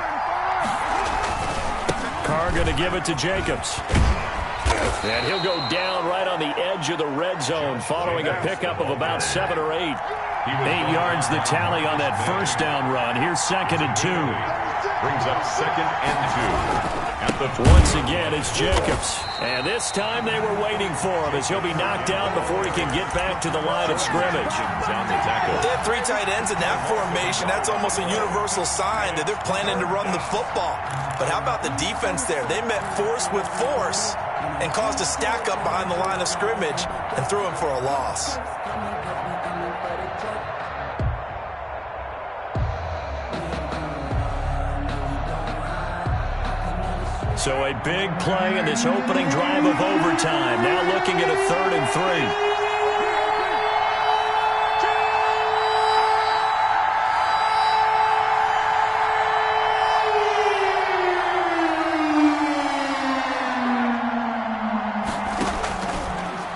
Carr going to give it to Jacobs. And he'll go down right on the edge of the red zone following a pickup of about 7 or 8. 8 yards the tally on that first down run. Here's 2nd and 2. Brings up 2nd and 2. Once again, it's Jacobs. And this time they were waiting for him as he'll be knocked down before he can get back to the line of scrimmage. They have 3 tight ends in that formation. That's almost a universal sign that they're planning to run the football. But how about the defense there? They met force with force and caused a stack up behind the line of scrimmage and threw him for a loss. So a big play in this opening drive of overtime. Now looking at a 3rd and 3.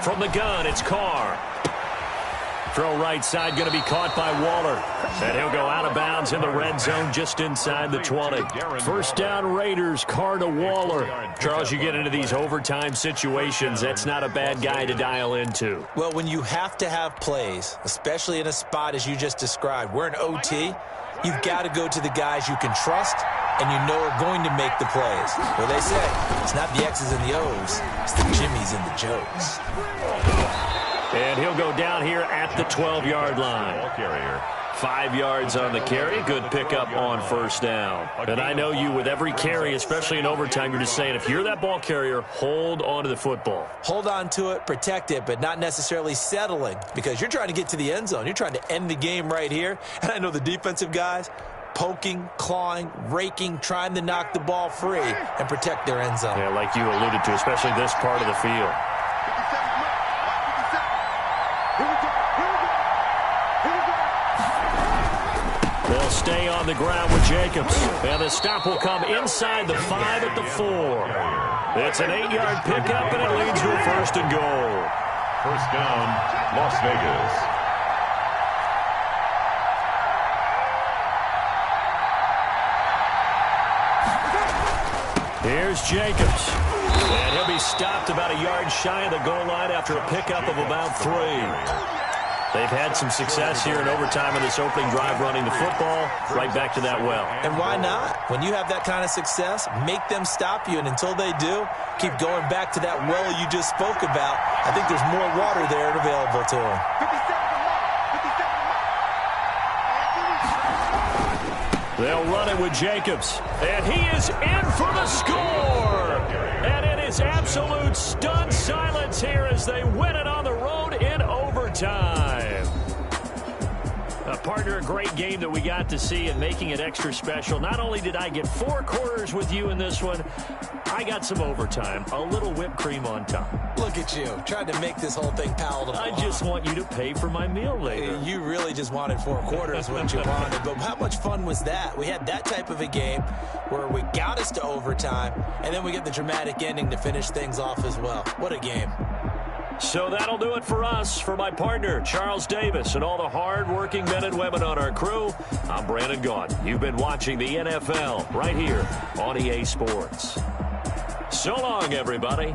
From the gun, it's Carr. Throw right side going to be caught by Waller. And he'll go out of bounds in the red zone just inside the 20. 1st down Raiders, Carr to Waller. Charles, you get into these overtime situations, that's not a bad guy to dial into. Well, when you have to have plays, especially in a spot as you just described, we're in OT, you've got to go to the guys you can trust and you know are going to make the plays. Well, they say it's not the X's and the O's, it's the Jimmys and the Joes. And he'll go down here at the 12-yard line. Ball carrier 5 yards on the carry. Good pickup on first down. And I know you, with every carry, especially in overtime, you're just saying, if you're that ball carrier, hold on to the football. Hold on to it, protect it, but not necessarily settling, because you're trying to get to the end zone. You're trying to end the game right here. And I know the defensive guys, poking, clawing, raking, trying to knock the ball free and protect their end zone. Yeah, like you alluded to, especially this part of the field. They'll stay on the ground with Jacobs. And the stop will come inside the 5 at the 4. It's an 8-yard pickup, and it leads to a 1st and goal. First down, Las Vegas. Here's Jacobs. And he'll be stopped about a yard shy of the goal line after a pickup of about 3. They've had some success here in overtime in this opening drive running the football right back to that well. And why not? When you have that kind of success, make them stop you. And until they do, keep going back to that well you just spoke about. I think there's more water there available to them. They'll run it with Jacobs. And he is in for the score. And it is absolute stunned silence here as they win it on the road in overtime. Partner, a great game that we got to see and making it extra special. Not only did I get 4 quarters with you in this one, I got some overtime, a little whipped cream on top. Look at you, trying to make this whole thing palatable. I just want you to pay for my meal later. You really just wanted 4 quarters what you wanted, but how much fun was that? We had that type of a game where we got us to overtime, and then we get the dramatic ending to finish things off as well. What a game. So that'll do it for us. For my partner, Charles Davis, and all the hard-working men and women on our crew, I'm Brandon Gaudin. You've been watching the NFL right here on EA Sports. So long, everybody.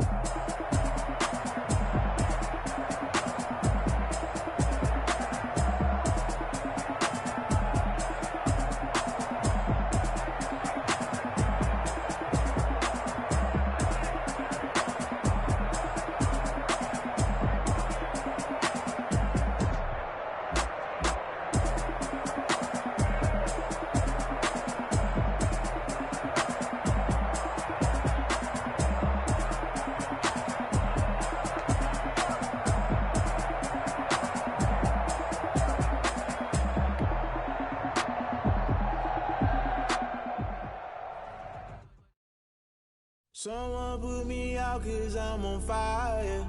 Someone put me out 'cause I'm on fire.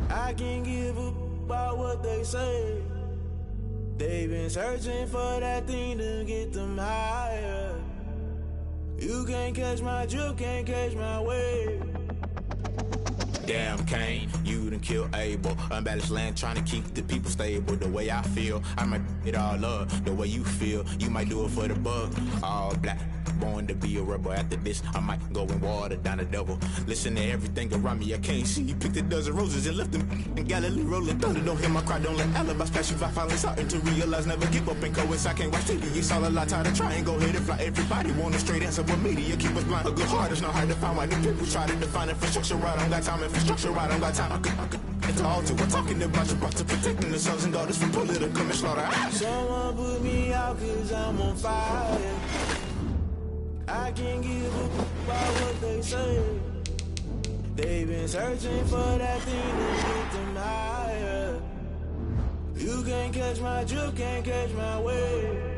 I can't give up about what they say. They've been searching for that thing to get them higher. You can't catch my drift, can't catch my wave. Damn, Kane, you done killed Abel. Unbalanced land, trying to keep the people stable. The way I feel, I might it all up. The way you feel, you might do it for the buck. All black, born to be a rebel. After this, I might go and water down the devil. Listen to everything around me, I can't see. Picked a dozen roses and left them in Galilee rolling thunder. Don't hear my cry, don't let alibis pass you. I finally starting to realize, never give up and coast. I can't watch TV, it's all a lot. Tired of trying, go ahead and fly. Everybody want a straight answer, but media keep us blind. A good heart is not hard to find. Why the people try to define infrastructure right? I don't got time, infrastructure right, I don't got time. I could it's all to we're talking about you, about to protecting the sons and daughters from political and slaughter. Someone put me out 'cause I'm on fire. I can't give up about what they say. They've been searching for that thing to get them higher. You can't catch my drift, can't catch my wave.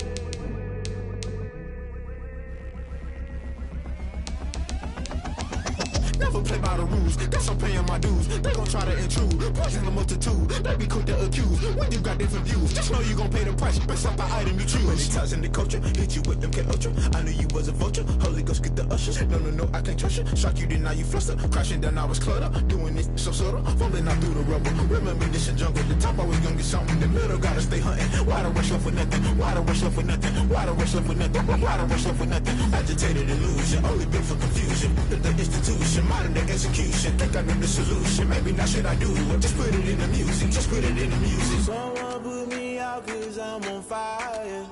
Never play by the rules, guess I'm paying my dues. They gon' try to intrude, poison the multitude. They be quick to accuse, when you got different views. Just know you gon' pay the price, based off the item you choose. Many times in the culture, hit you with MK Ultra. I knew you was a vulture, Holy Ghost get the ushers. No, I can't trust you. Shock you, then now you fluster. Crashing down, I was cluttered. Doing this so subtle, falling out through the rubble. Remember this in jungle, the top always gonna get something. The middle gotta stay hunting. Why the rush left with nothing? Why the rush left with nothing? Why the rush left with nothing? Why the rush left with nothing? Agitated illusion, only built for confusion. The institution, modern day execution. Think I know the solution. Maybe not should I do it? Just put it in the music. Just put it in the music. Someone put me out 'cause I'm on fire.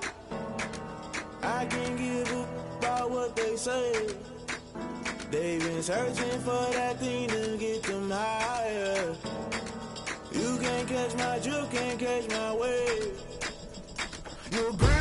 I can't give up about what they say. They've been searching for that thing to get them higher. You can't catch my drift, can't catch my wave. you agree?